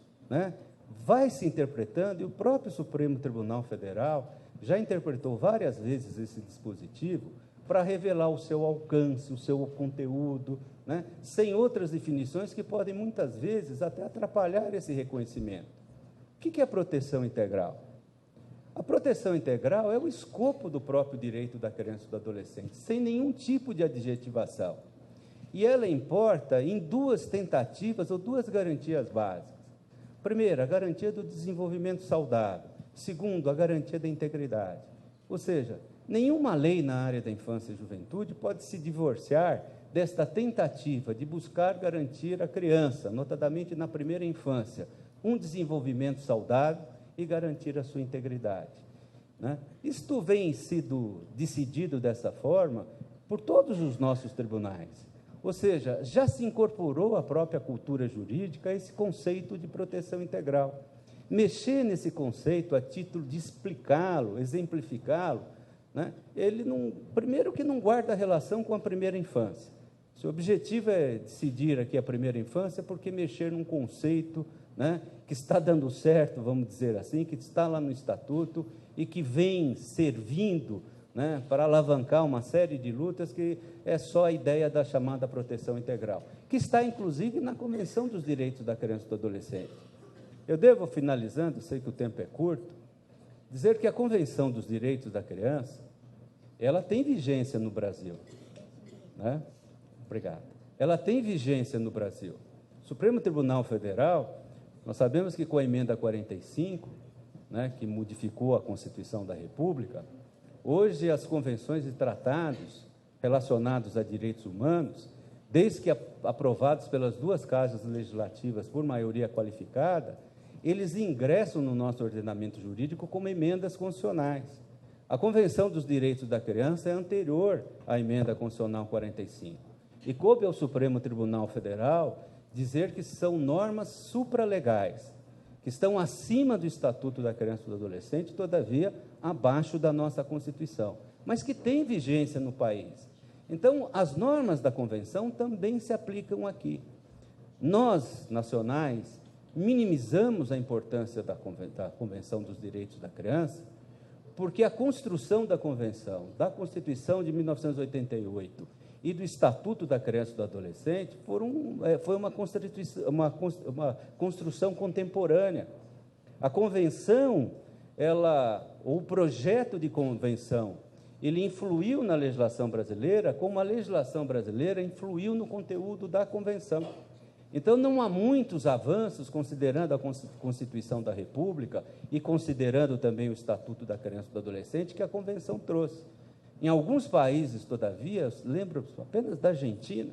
vai se interpretando, e o próprio Supremo Tribunal Federal já interpretou várias vezes esse dispositivo para revelar o seu alcance, o seu conteúdo, sem outras definições que podem, muitas vezes, até atrapalhar esse reconhecimento. O que é proteção integral? A proteção integral é o escopo do próprio direito da criança e do adolescente, sem nenhum tipo de adjetivação. E ela importa em duas tentativas ou duas garantias básicas. Primeiro, a garantia do desenvolvimento saudável. Segundo, a garantia da integridade. Ou seja, nenhuma lei na área da infância e juventude pode se divorciar desta tentativa de buscar garantir à criança, notadamente na primeira infância, um desenvolvimento saudável e garantir a sua integridade, né? Isto vem sido decidido dessa forma por todos os nossos tribunais. Ou seja, já se incorporou à própria cultura jurídica esse conceito de proteção integral. Mexer nesse conceito a título de explicá-lo, exemplificá-lo, né? Ele não, primeiro que não guarda relação com a primeira infância. Se o objetivo é decidir aqui a primeira infância, porque mexer num conceito, né, que está dando certo, vamos dizer assim, que está lá no Estatuto e que vem servindo, né, para alavancar uma série de lutas, que é só a ideia da chamada proteção integral, que está, inclusive, na Convenção dos Direitos da Criança e do Adolescente. Eu devo, finalizando, sei que o tempo é curto, dizer que a Convenção dos Direitos da Criança, ela tem vigência no Brasil, né? Obrigado. Ela tem vigência no Brasil. O Supremo Tribunal Federal, nós sabemos que com a emenda 45, né, que modificou a Constituição da República, hoje as convenções e tratados relacionados a direitos humanos, desde que aprovados pelas duas casas legislativas por maioria qualificada, eles ingressam no nosso ordenamento jurídico como emendas constitucionais. A Convenção dos Direitos da Criança é anterior à emenda constitucional 45. E coube ao Supremo Tribunal Federal dizer que são normas supralegais, que estão acima do Estatuto da Criança e do Adolescente, todavia abaixo da nossa Constituição, mas que têm vigência no país. Então, as normas da Convenção também se aplicam aqui. Nós, nacionais, minimizamos a importância da Convenção dos Direitos da Criança, porque a construção da Convenção, da Constituição de 1988 e do Estatuto da Criança e do Adolescente foi uma construção contemporânea. A Convenção, o projeto de Convenção, ele influiu na legislação brasileira, como a legislação brasileira influiu no conteúdo da Convenção. Então, não há muitos avanços, considerando a Constituição da República e considerando também o Estatuto da Criança e do Adolescente, que a Convenção trouxe. Em alguns países, todavia, lembro apenas da Argentina.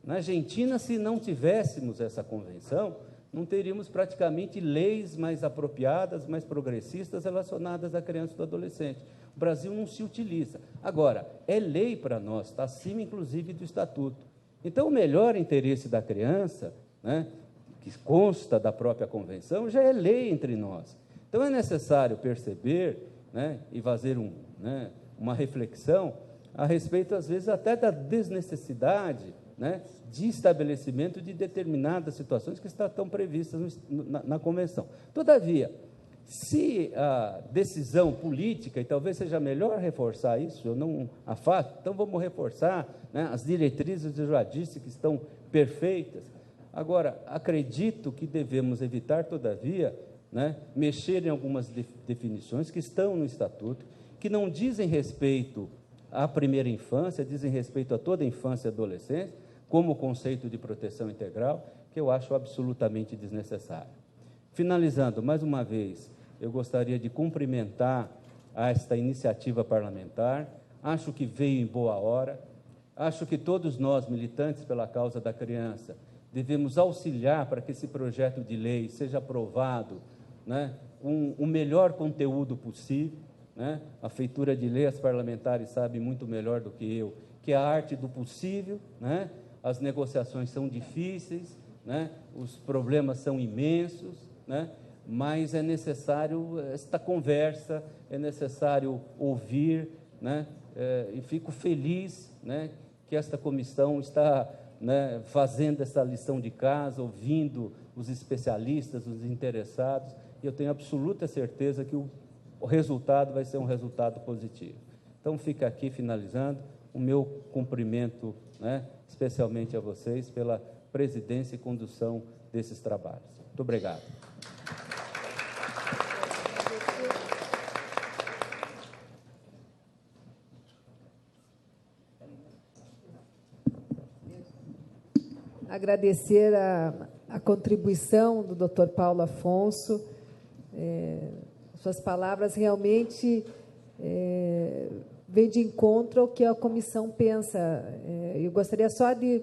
Na Argentina, se não tivéssemos essa convenção, não teríamos praticamente leis mais apropriadas, mais progressistas relacionadas à criança e do adolescente. O Brasil não se utiliza. Agora, é lei para nós, está acima, inclusive, do Estatuto. Então, o melhor interesse da criança, né, que consta da própria convenção, já é lei entre nós. Então, é necessário perceber, né, e fazer uma reflexão a respeito, às vezes, até da desnecessidade, né, de estabelecimento de determinadas situações que estão previstas na Convenção. Todavia, se a decisão política, e talvez seja melhor reforçar isso, eu não afasto, então vamos reforçar, né, as diretrizes, eu já disse que estão perfeitas. Agora, acredito que devemos evitar, todavia, né, mexer em algumas definições que estão no Estatuto, que não dizem respeito à primeira infância, dizem respeito a toda a infância e adolescência, como o conceito de proteção integral, que eu acho absolutamente desnecessário. Finalizando, mais uma vez, eu gostaria de cumprimentar esta iniciativa parlamentar, acho que veio em boa hora, acho que todos nós, militantes pela causa da criança, devemos auxiliar para que esse projeto de lei seja aprovado, né, com o melhor conteúdo possível, né? A feitura de lei, as parlamentares sabem muito melhor do que eu, que é a arte do possível, né? As negociações são difíceis, né? Os problemas são imensos, né? Mas é necessário esta conversa, é necessário ouvir, né? E fico feliz, né, que esta comissão está, né, fazendo essa lição de casa, ouvindo os especialistas, os interessados, e eu tenho absoluta certeza que o resultado vai ser um resultado positivo. Então, fica aqui, finalizando, o meu cumprimento, né, especialmente a vocês, pela presidência e condução desses trabalhos. Muito obrigado. agradecer a contribuição do Dr. Paulo Afonso. Suas palavras realmente vêm de encontro ao que a comissão pensa. Eu gostaria só de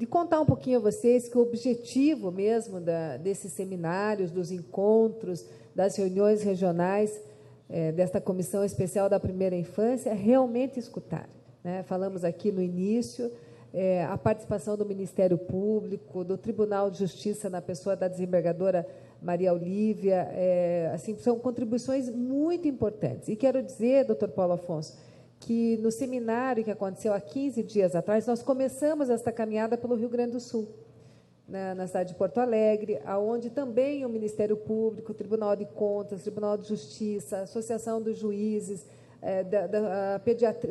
contar um pouquinho a vocês que o objetivo mesmo desses seminários, dos encontros, das reuniões regionais desta Comissão Especial da Primeira Infância é realmente escutar. Né? Falamos aqui no início a participação do Ministério Público, do Tribunal de Justiça na pessoa da desembargadora Maria Olívia, assim, são contribuições muito importantes. E quero dizer, doutor Paulo Afonso, que no seminário que aconteceu há 15 dias atrás, nós começamos esta caminhada pelo Rio Grande do Sul, na cidade de Porto Alegre, onde também o Ministério Público, o Tribunal de Contas, o Tribunal de Justiça, a Associação dos Juízes, da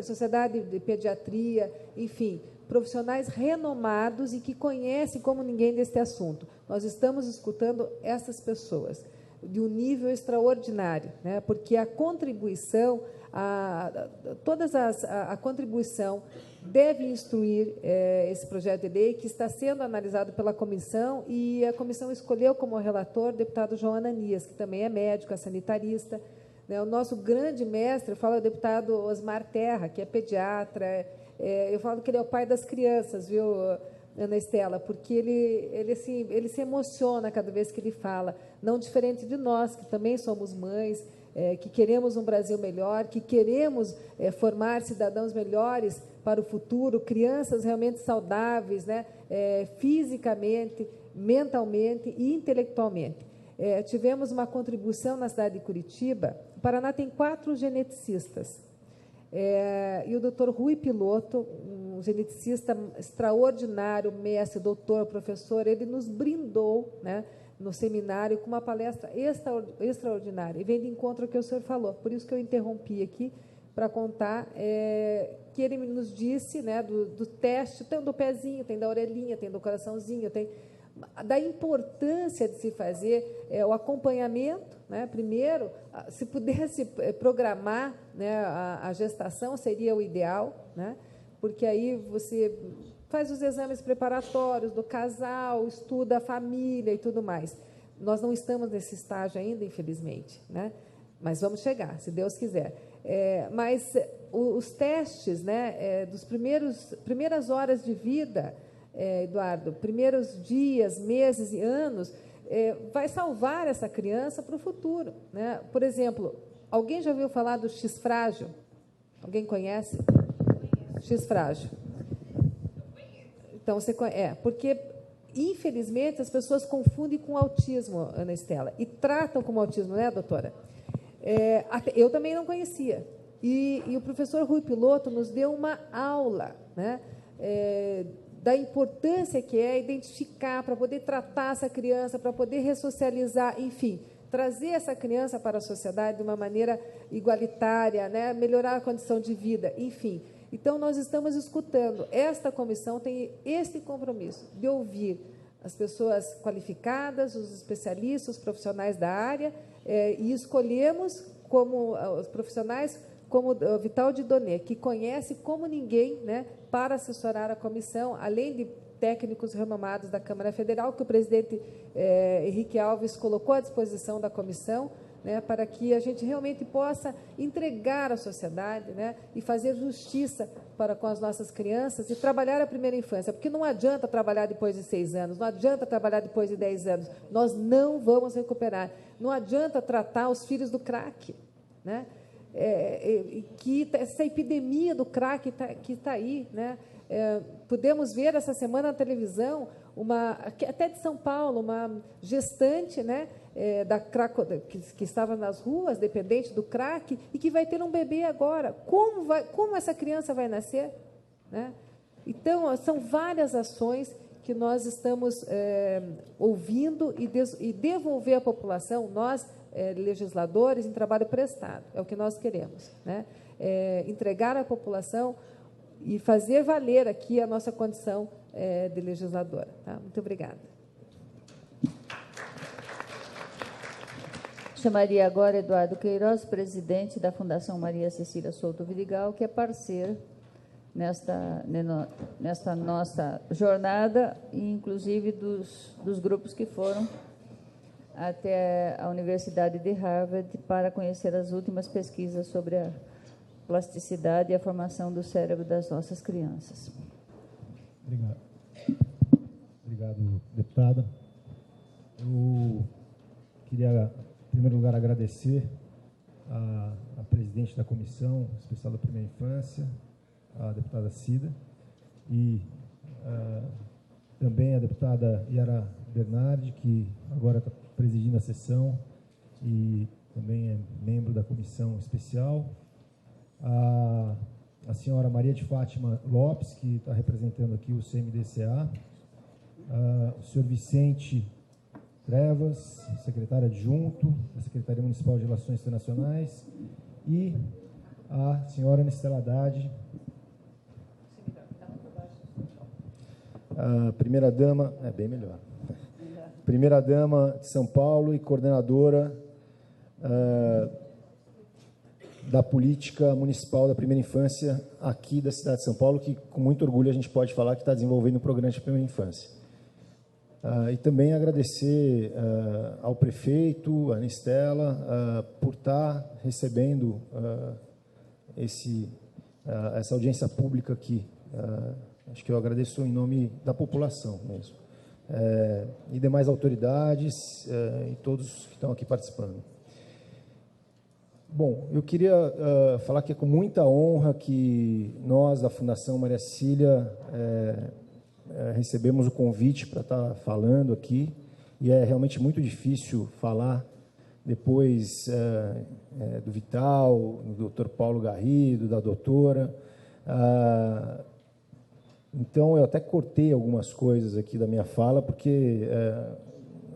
Sociedade de Pediatria, enfim, profissionais renomados e que conhecem como ninguém deste assunto. Nós estamos escutando essas pessoas de um nível extraordinário, né? Porque a contribuição, a contribuição deve instruir esse projeto de lei que está sendo analisado pela comissão, e a comissão escolheu como relator o deputado João Ananias, que também é médico, é sanitarista. O nosso grande mestre, eu falo o deputado Osmar Terra, que é pediatra. Eu falo que ele é o pai das crianças, viu, Ana Estela, porque ele se emociona cada vez que ele fala, não diferente de nós, que também somos mães, que queremos um Brasil melhor, que queremos formar cidadãos melhores para o futuro, crianças realmente saudáveis, né, fisicamente, mentalmente e intelectualmente. Tivemos uma contribuição na cidade de Curitiba. O Paraná tem 4 geneticistas. E o doutor Rui Piloto, um geneticista extraordinário, mestre, doutor, professor, ele nos brindou, né, no seminário com uma palestra extraordinária. E vem de encontro ao que o senhor falou. Por isso que eu interrompi aqui para contar que ele nos disse, né, do teste, tem do pezinho, tem da orelhinha, tem do coraçãozinho, tem da importância de se fazer o acompanhamento, né? Primeiro, se pudesse programar, né, a gestação, seria o ideal, né? Porque aí você faz os exames preparatórios do casal, estuda a família e tudo mais. Nós não estamos nesse estágio ainda, infelizmente, né? Mas vamos chegar, se Deus quiser. Mas os testes, né, dos primeiras horas de vida, Eduardo, primeiros dias, meses e anos, vai salvar essa criança para o futuro, né? Por exemplo, alguém já ouviu falar do X frágil? Alguém conhece? X frágil. Então, você conhece, porque, infelizmente, as pessoas confundem com autismo, Ana Estela, e tratam como autismo, né, doutora? Eu também não conhecia. E o professor Rui Piloto nos deu uma aula, né, da importância que é identificar, para poder tratar essa criança, para poder ressocializar, enfim, trazer essa criança para a sociedade de uma maneira igualitária, né, melhorar a condição de vida, enfim. Então, nós estamos escutando. Esta comissão tem este compromisso de ouvir as pessoas qualificadas, os especialistas, os profissionais da área, e escolhemos como os profissionais como o Vital de Donê, que conhece como ninguém, né, para assessorar a comissão, além de técnicos renomados da Câmara Federal, que o presidente Henrique Alves colocou à disposição da comissão, né, para que a gente realmente possa entregar à sociedade, né, e fazer justiça para com as nossas crianças e trabalhar a primeira infância, porque não adianta trabalhar depois de 6 anos, não adianta trabalhar depois de 10 anos, nós não vamos recuperar, não adianta tratar os filhos do crack, né, que essa epidemia do crack que está aí, né? Pudemos ver essa semana na televisão, até de São Paulo, uma gestante, né, que estava nas ruas, dependente do crack, e que vai ter um bebê agora. Como essa criança vai nascer? Né? Então, são várias ações que nós estamos ouvindo e devolver à população, nós, legisladores, em trabalho prestado. É o que nós queremos, né? Entregar à população e fazer valer aqui a nossa condição de legisladora. Tá? Muito obrigada. Chamaria agora Eduardo Queiroz, presidente da Fundação Maria Cecília Souto Vidigal, que é parceiro nesta nossa jornada, e inclusive dos grupos que foram até a Universidade de Harvard para conhecer as últimas pesquisas sobre a plasticidade e a formação do cérebro das nossas crianças. Obrigado. Obrigado, deputada. Eu queria, em primeiro lugar, agradecer a presidente da Comissão Especial da Primeira Infância, a deputada Cida, e também a deputada Yara Bernardi, que agora está presidindo a sessão e também é membro da Comissão Especial, a senhora Maria de Fátima Lopes, que está representando aqui o CMDCA, o senhor Vicente Trevas, secretário adjunto da Secretaria Municipal de Relações Internacionais, e a senhora Anistela Haddad, a primeira-dama, bem melhor, primeira-dama de São Paulo e coordenadora da política municipal da primeira infância aqui da cidade de São Paulo, que com muito orgulho a gente pode falar que está desenvolvendo um programa de primeira infância. E também agradecer ao prefeito, a Anistela, por estar recebendo essa audiência pública aqui. Acho que eu agradeço em nome da população mesmo. E demais autoridades e todos que estão aqui participando. Bom, eu queria falar que é com muita honra que nós, da Fundação Maria Cecília, recebemos o convite para estar falando aqui, e é realmente muito difícil falar depois do Vital, do Dr. Paulo Garrido, da doutora. Então, eu até cortei algumas coisas aqui da minha fala, porque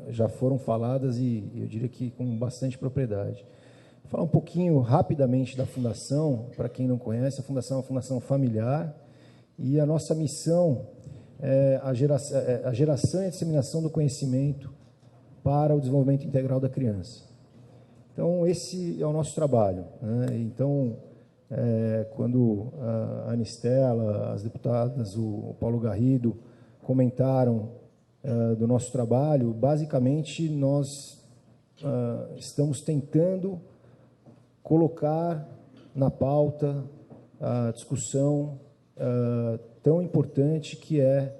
já foram faladas e eu diria que com bastante propriedade. Vou falar um pouquinho rapidamente da Fundação. Para quem não conhece, a Fundação é uma fundação familiar, e a nossa missão é a geração e a disseminação do conhecimento para o desenvolvimento integral da criança. Então, esse é o nosso trabalho, né? Então, quando a Anistela, as deputadas, o Paulo Garrido, comentaram do nosso trabalho, basicamente nós estamos tentando colocar na pauta a discussão tão importante que é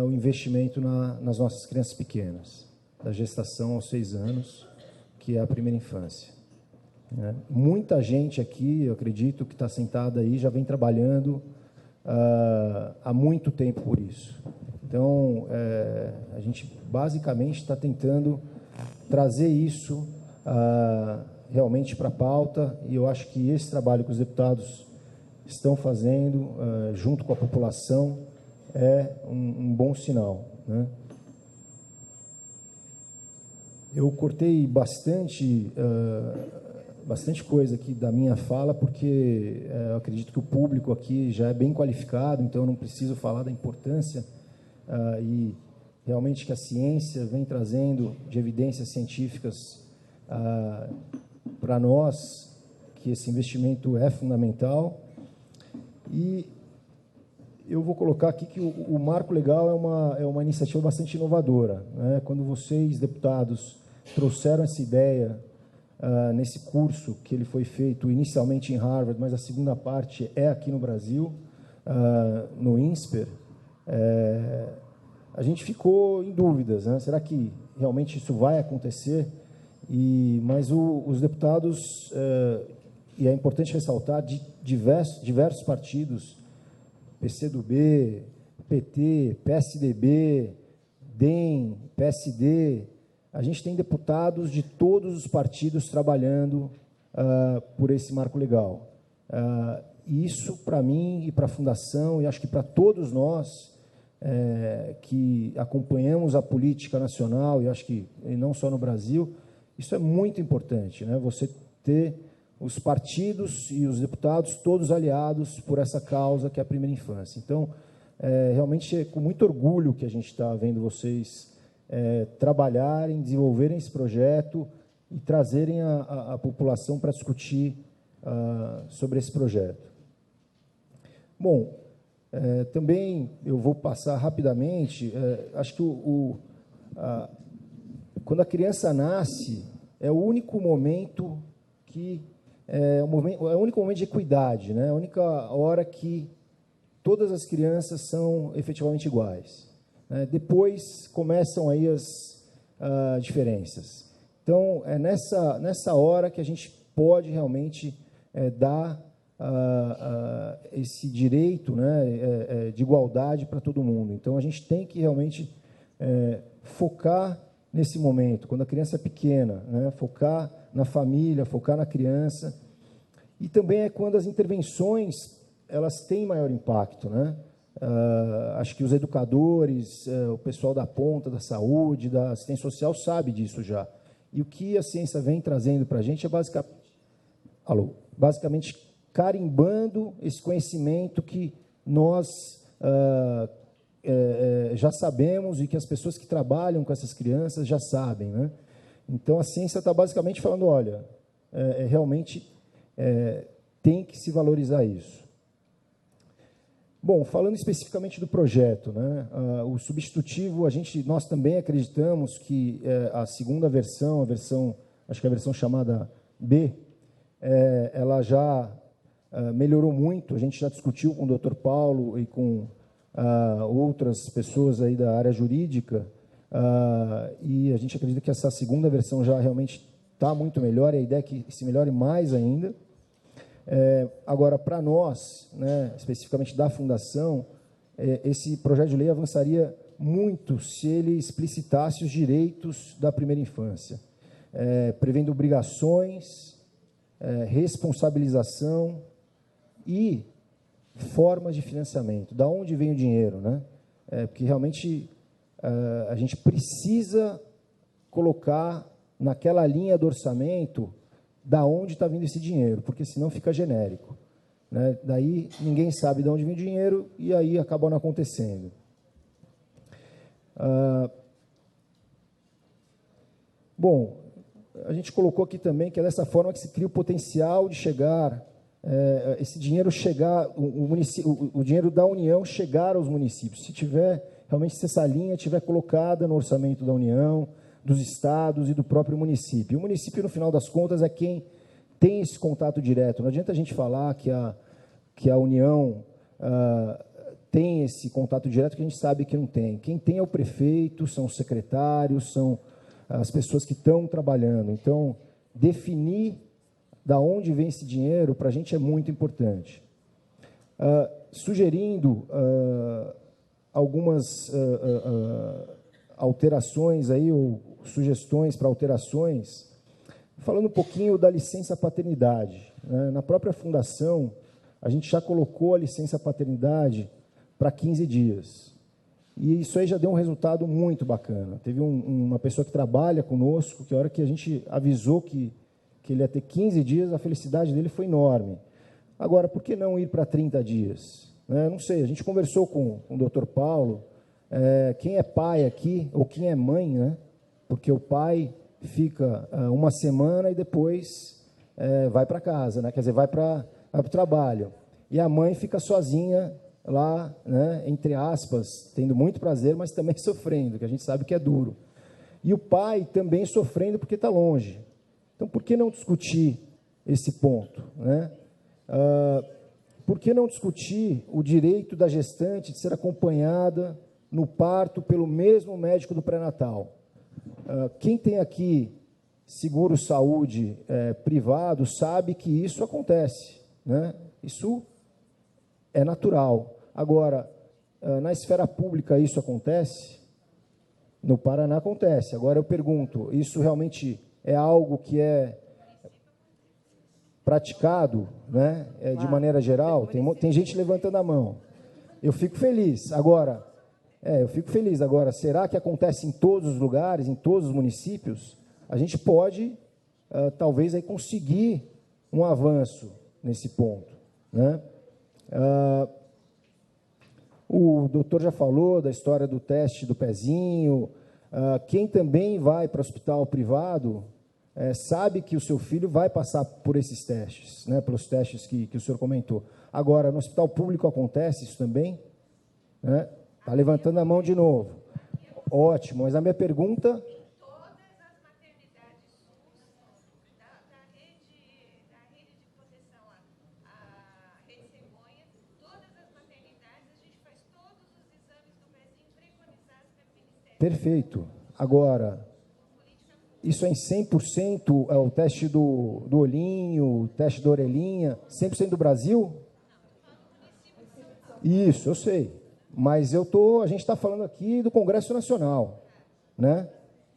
o investimento nas nossas crianças pequenas, da gestação aos 6 anos, que é a primeira infância. Muita gente aqui, eu acredito, que está sentada aí, já vem trabalhando há muito tempo por isso. Então, a gente basicamente está tentando trazer isso realmente para a pauta, e eu acho que esse trabalho que os deputados estão fazendo, junto com a população, é um bom sinal, né? Eu cortei bastante coisa aqui da minha fala, porque eu acredito que o público aqui já é bem qualificado, então eu não preciso falar da importância e realmente que a ciência vem trazendo de evidências científicas para nós, que esse investimento é fundamental. E eu vou colocar aqui que o Marco Legal é uma iniciativa bastante inovadora, né? Quando vocês, deputados, trouxeram essa ideia nesse curso, que ele foi feito inicialmente em Harvard, mas a segunda parte é aqui no Brasil, no INSPER, a gente ficou em dúvidas, né? Será que realmente isso vai acontecer? Mas os deputados, e é importante ressaltar, de diversos partidos, PCdoB, PT, PSDB, DEM, PSD, a gente tem deputados de todos os partidos trabalhando por esse marco legal. E isso, para mim e para a Fundação, e acho que para todos nós que acompanhamos a política nacional, e acho que e não só no Brasil, isso é muito importante, né? Você ter os partidos e os deputados todos aliados por essa causa que é a primeira infância. Então, realmente é com muito orgulho que a gente está vendo vocês trabalharem, desenvolverem esse projeto e trazerem a população para discutir sobre esse projeto. Bom, também eu vou passar rapidamente, acho que quando a criança nasce, é o único momento que é o único momento de equidade, né? A única hora que todas as crianças são efetivamente iguais, né? Depois começam aí as diferenças. Então, é nessa hora que a gente pode realmente dar esse direito, né, de igualdade para todo mundo. Então, a gente tem que realmente focar nesse momento, quando a criança é pequena, né, focar na família, focar na criança. E também é quando as intervenções elas têm maior impacto, né? Acho que os educadores, o pessoal da ponta, da saúde, da assistência social sabe disso já. E o que a ciência vem trazendo para a gente é basicamente carimbando esse conhecimento que nós já sabemos e que as pessoas que trabalham com essas crianças já sabem, né? Então, a ciência está basicamente falando, olha, realmente tem que se valorizar isso. Bom, falando especificamente do projeto, né, o substitutivo, nós também acreditamos que a segunda versão, acho que a versão chamada B, ela já melhorou muito. A gente já discutiu com o Dr. Paulo e com outras pessoas aí da área jurídica, e a gente acredita que essa segunda versão já realmente está muito melhor, e a ideia é que se melhore mais ainda. Agora, para nós, né, especificamente da Fundação, esse projeto de lei avançaria muito se ele explicitasse os direitos da primeira infância, prevendo obrigações, responsabilização e formas de financiamento. Da onde vem o dinheiro, né? Porque realmente a gente precisa colocar naquela linha do orçamento da onde está vindo esse dinheiro, porque senão fica genérico, né? Daí ninguém sabe de onde vem o dinheiro e aí acaba não acontecendo. Bom, a gente colocou aqui também que é dessa forma que se cria o potencial de chegar, esse dinheiro chegar, o dinheiro da União chegar aos municípios. Se essa linha estiver colocada no orçamento da União, dos estados e do próprio município. O município, no final das contas, é quem tem esse contato direto. Não adianta a gente falar que a União tem esse contato direto, que a gente sabe que não tem. Quem tem é o prefeito, são os secretários, são as pessoas que estão trabalhando. Então, definir da onde vem esse dinheiro, para a gente é muito importante. Sugerindo algumas alterações aí, ou sugestões para alterações, falando um pouquinho da licença paternidade, né? Na própria fundação, a gente já colocou a licença paternidade para 15 dias. E isso aí já deu um resultado muito bacana. Teve uma pessoa que trabalha conosco, que a hora que a gente avisou que ele ia ter 15 dias, a felicidade dele foi enorme. Agora, por que não ir para 30 dias? Não sei, a gente conversou com o Dr. Paulo, quem é pai aqui, ou quem é mãe, né? Porque o pai fica uma semana e depois vai para casa, né? Quer dizer, vai para o trabalho. E a mãe fica sozinha lá, né? Entre aspas, tendo muito prazer, mas também sofrendo, que a gente sabe que é duro. E o pai também sofrendo porque está longe. Então, por que não discutir esse ponto, né? Por que não discutir o direito da gestante de ser acompanhada no parto pelo mesmo médico do pré-natal? Quem tem aqui seguro-saúde privado sabe que isso acontece, né? Isso é natural. Agora, na esfera pública isso acontece? No Paraná acontece. Agora eu pergunto, isso realmente é algo que é praticado, né? De maneira geral? Tem gente levantando a mão. Eu fico feliz. Agora, será que acontece em todos os lugares, em todos os municípios? A gente pode, talvez, aí conseguir um avanço nesse ponto, né? O doutor já falou da história do teste do pezinho. Quem também vai para o hospital privado sabe que o seu filho vai passar por esses testes, né? Pelos testes que o senhor comentou. Agora, no hospital público acontece isso também? Né? Está levantando a mão de novo. Ótimo, mas a minha pergunta... Perfeito. Agora, isso é em 100%, é o teste do olhinho, o teste da orelhinha, 100% do Brasil? Isso, eu sei. Mas a gente está falando aqui do Congresso Nacional, né?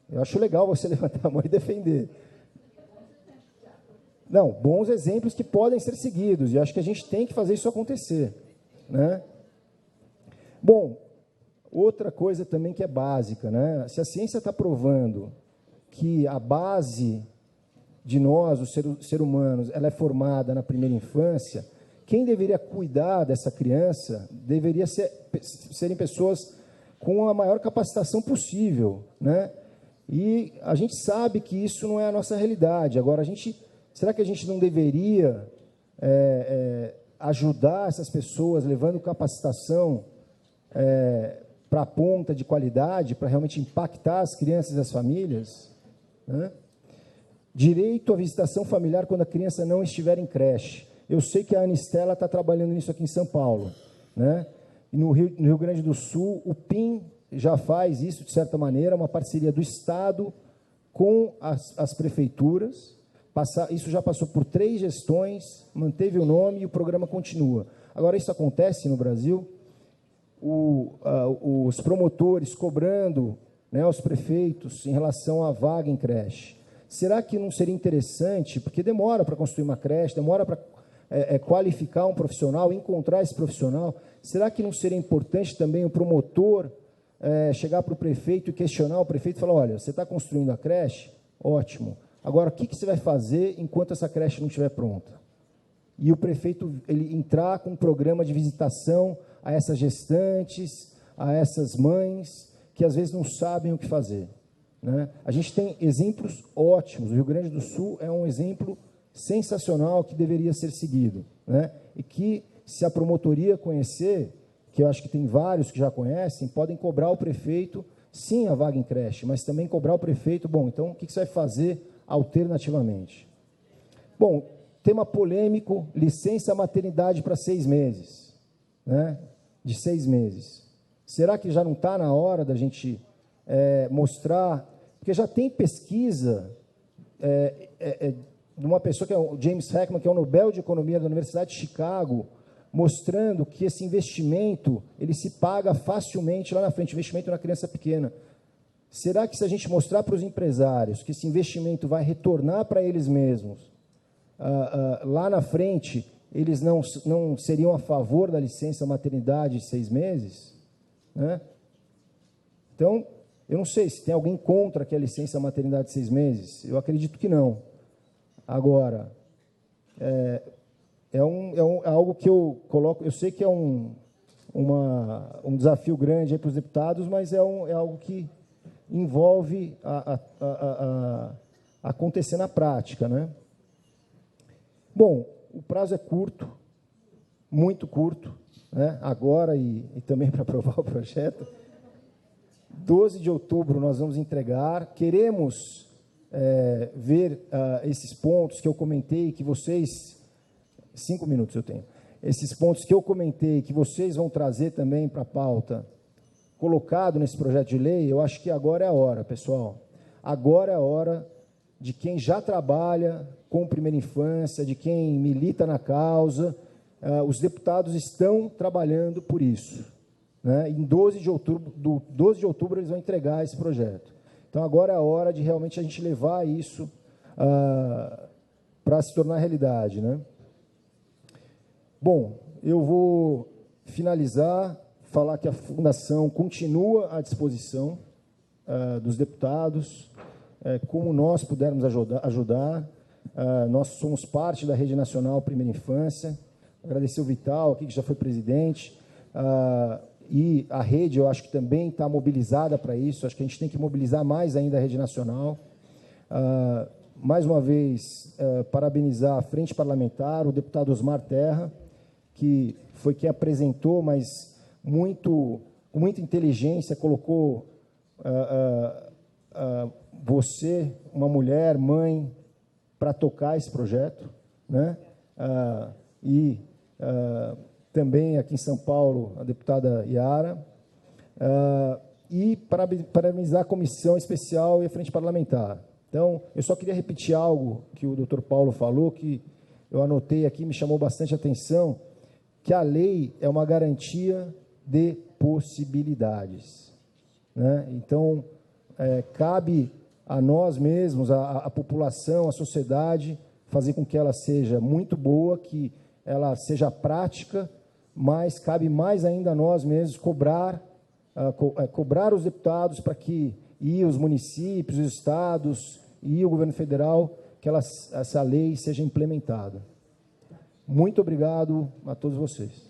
Eu acho legal você levantar a mão e defender. Não, bons exemplos que podem ser seguidos, e acho que a gente tem que fazer isso acontecer, né? Bom, outra coisa também que é básica, né? Se a ciência está provando que a base de nós, os seres humanos, ela é formada na primeira infância, quem deveria cuidar dessa criança deveria serem pessoas com a maior capacitação possível, né? E a gente sabe que isso não é a nossa realidade. Agora, será que a gente não deveria ajudar essas pessoas, levando capacitação para a ponta de qualidade, para realmente impactar as crianças e as famílias? Né? Direito à visitação familiar quando a criança não estiver em creche. Eu sei que a Anistela está trabalhando nisso aqui em São Paulo, né? E no Rio Grande do Sul, o PIN já faz isso, de certa maneira, uma parceria do Estado com as prefeituras. Isso já passou por 3 gestões, manteve o nome e o programa continua. Agora, isso acontece no Brasil? Os promotores cobrando, né, aos prefeitos em relação à vaga em creche. Será que não seria interessante, porque demora para construir uma creche, demora para qualificar um profissional, encontrar esse profissional, será que não seria importante também o promotor chegar para o prefeito e questionar o prefeito e falar, olha, você está construindo a creche? Ótimo. Agora, o que você vai fazer enquanto essa creche não estiver pronta? E o prefeito ele entrar com um programa de visitação a essas gestantes, a essas mães, que às vezes não sabem o que fazer, né? A gente tem exemplos ótimos. O Rio Grande do Sul é um exemplo sensacional que deveria ser seguido, né? E que, se a promotoria conhecer, que eu acho que tem vários que já conhecem, podem cobrar o prefeito, sim, a vaga em creche, mas também cobrar o prefeito, bom, então o que você vai fazer alternativamente? Bom, tema polêmico, licença maternidade para 6 meses, né? De 6 meses. Será que já não está na hora da gente mostrar, porque já tem pesquisa de uma pessoa que é o James Heckman, que é o Nobel de Economia da Universidade de Chicago, mostrando que esse investimento ele se paga facilmente lá na frente, investimento na criança pequena. Será que se a gente mostrar para os empresários que esse investimento vai retornar para eles mesmos, lá na frente, eles não seriam a favor da licença maternidade de 6 meses? Né? Então, eu não sei se tem alguém contra que a licença maternidade de 6 meses. Eu acredito que não. Agora, é algo que eu coloco, eu sei que é um desafio grande para os deputados, mas é algo que envolve acontecer na prática, né? Bom, o prazo é curto, muito curto, né? Agora e também para aprovar o projeto. 12 de outubro nós vamos entregar. Queremos ver esses pontos que eu comentei, que vocês... 5 minutos eu tenho. Esses pontos que eu comentei, que vocês vão trazer também para a pauta, colocado nesse projeto de lei, eu acho que agora é a hora, pessoal. Agora é a hora de quem já trabalha com primeira infância, de quem milita na causa. Os deputados estão trabalhando por isso, né? Em 12 de outubro eles vão entregar esse projeto. Então, agora é a hora de realmente a gente levar isso para se tornar realidade, né? Bom, eu vou finalizar, falar que a Fundação continua à disposição dos deputados, como nós pudermos ajudar. Nós somos parte da Rede Nacional Primeira Infância. Agradecer o Vital, aqui, que já foi presidente, e a rede, eu acho que também está mobilizada para isso. Acho que a gente tem que mobilizar mais ainda a Rede Nacional. Mais uma vez, parabenizar a Frente Parlamentar, o deputado Osmar Terra, que foi quem apresentou, mas com muita inteligência, colocou você, uma mulher, mãe, para tocar esse projeto, né? Também aqui em São Paulo, a deputada Yara, e parabenizar a comissão especial e a frente parlamentar. Então, eu só queria repetir algo que o doutor Paulo falou, que eu anotei aqui, me chamou bastante atenção, que a lei é uma garantia de possibilidades, né? Então, cabe a nós mesmos, a população, a sociedade, fazer com que ela seja muito boa, que ela seja prática, mas cabe mais ainda a nós mesmos cobrar os deputados para que, e os municípios, os estados e o governo federal, que essa lei seja implementada. Muito obrigado a todos vocês.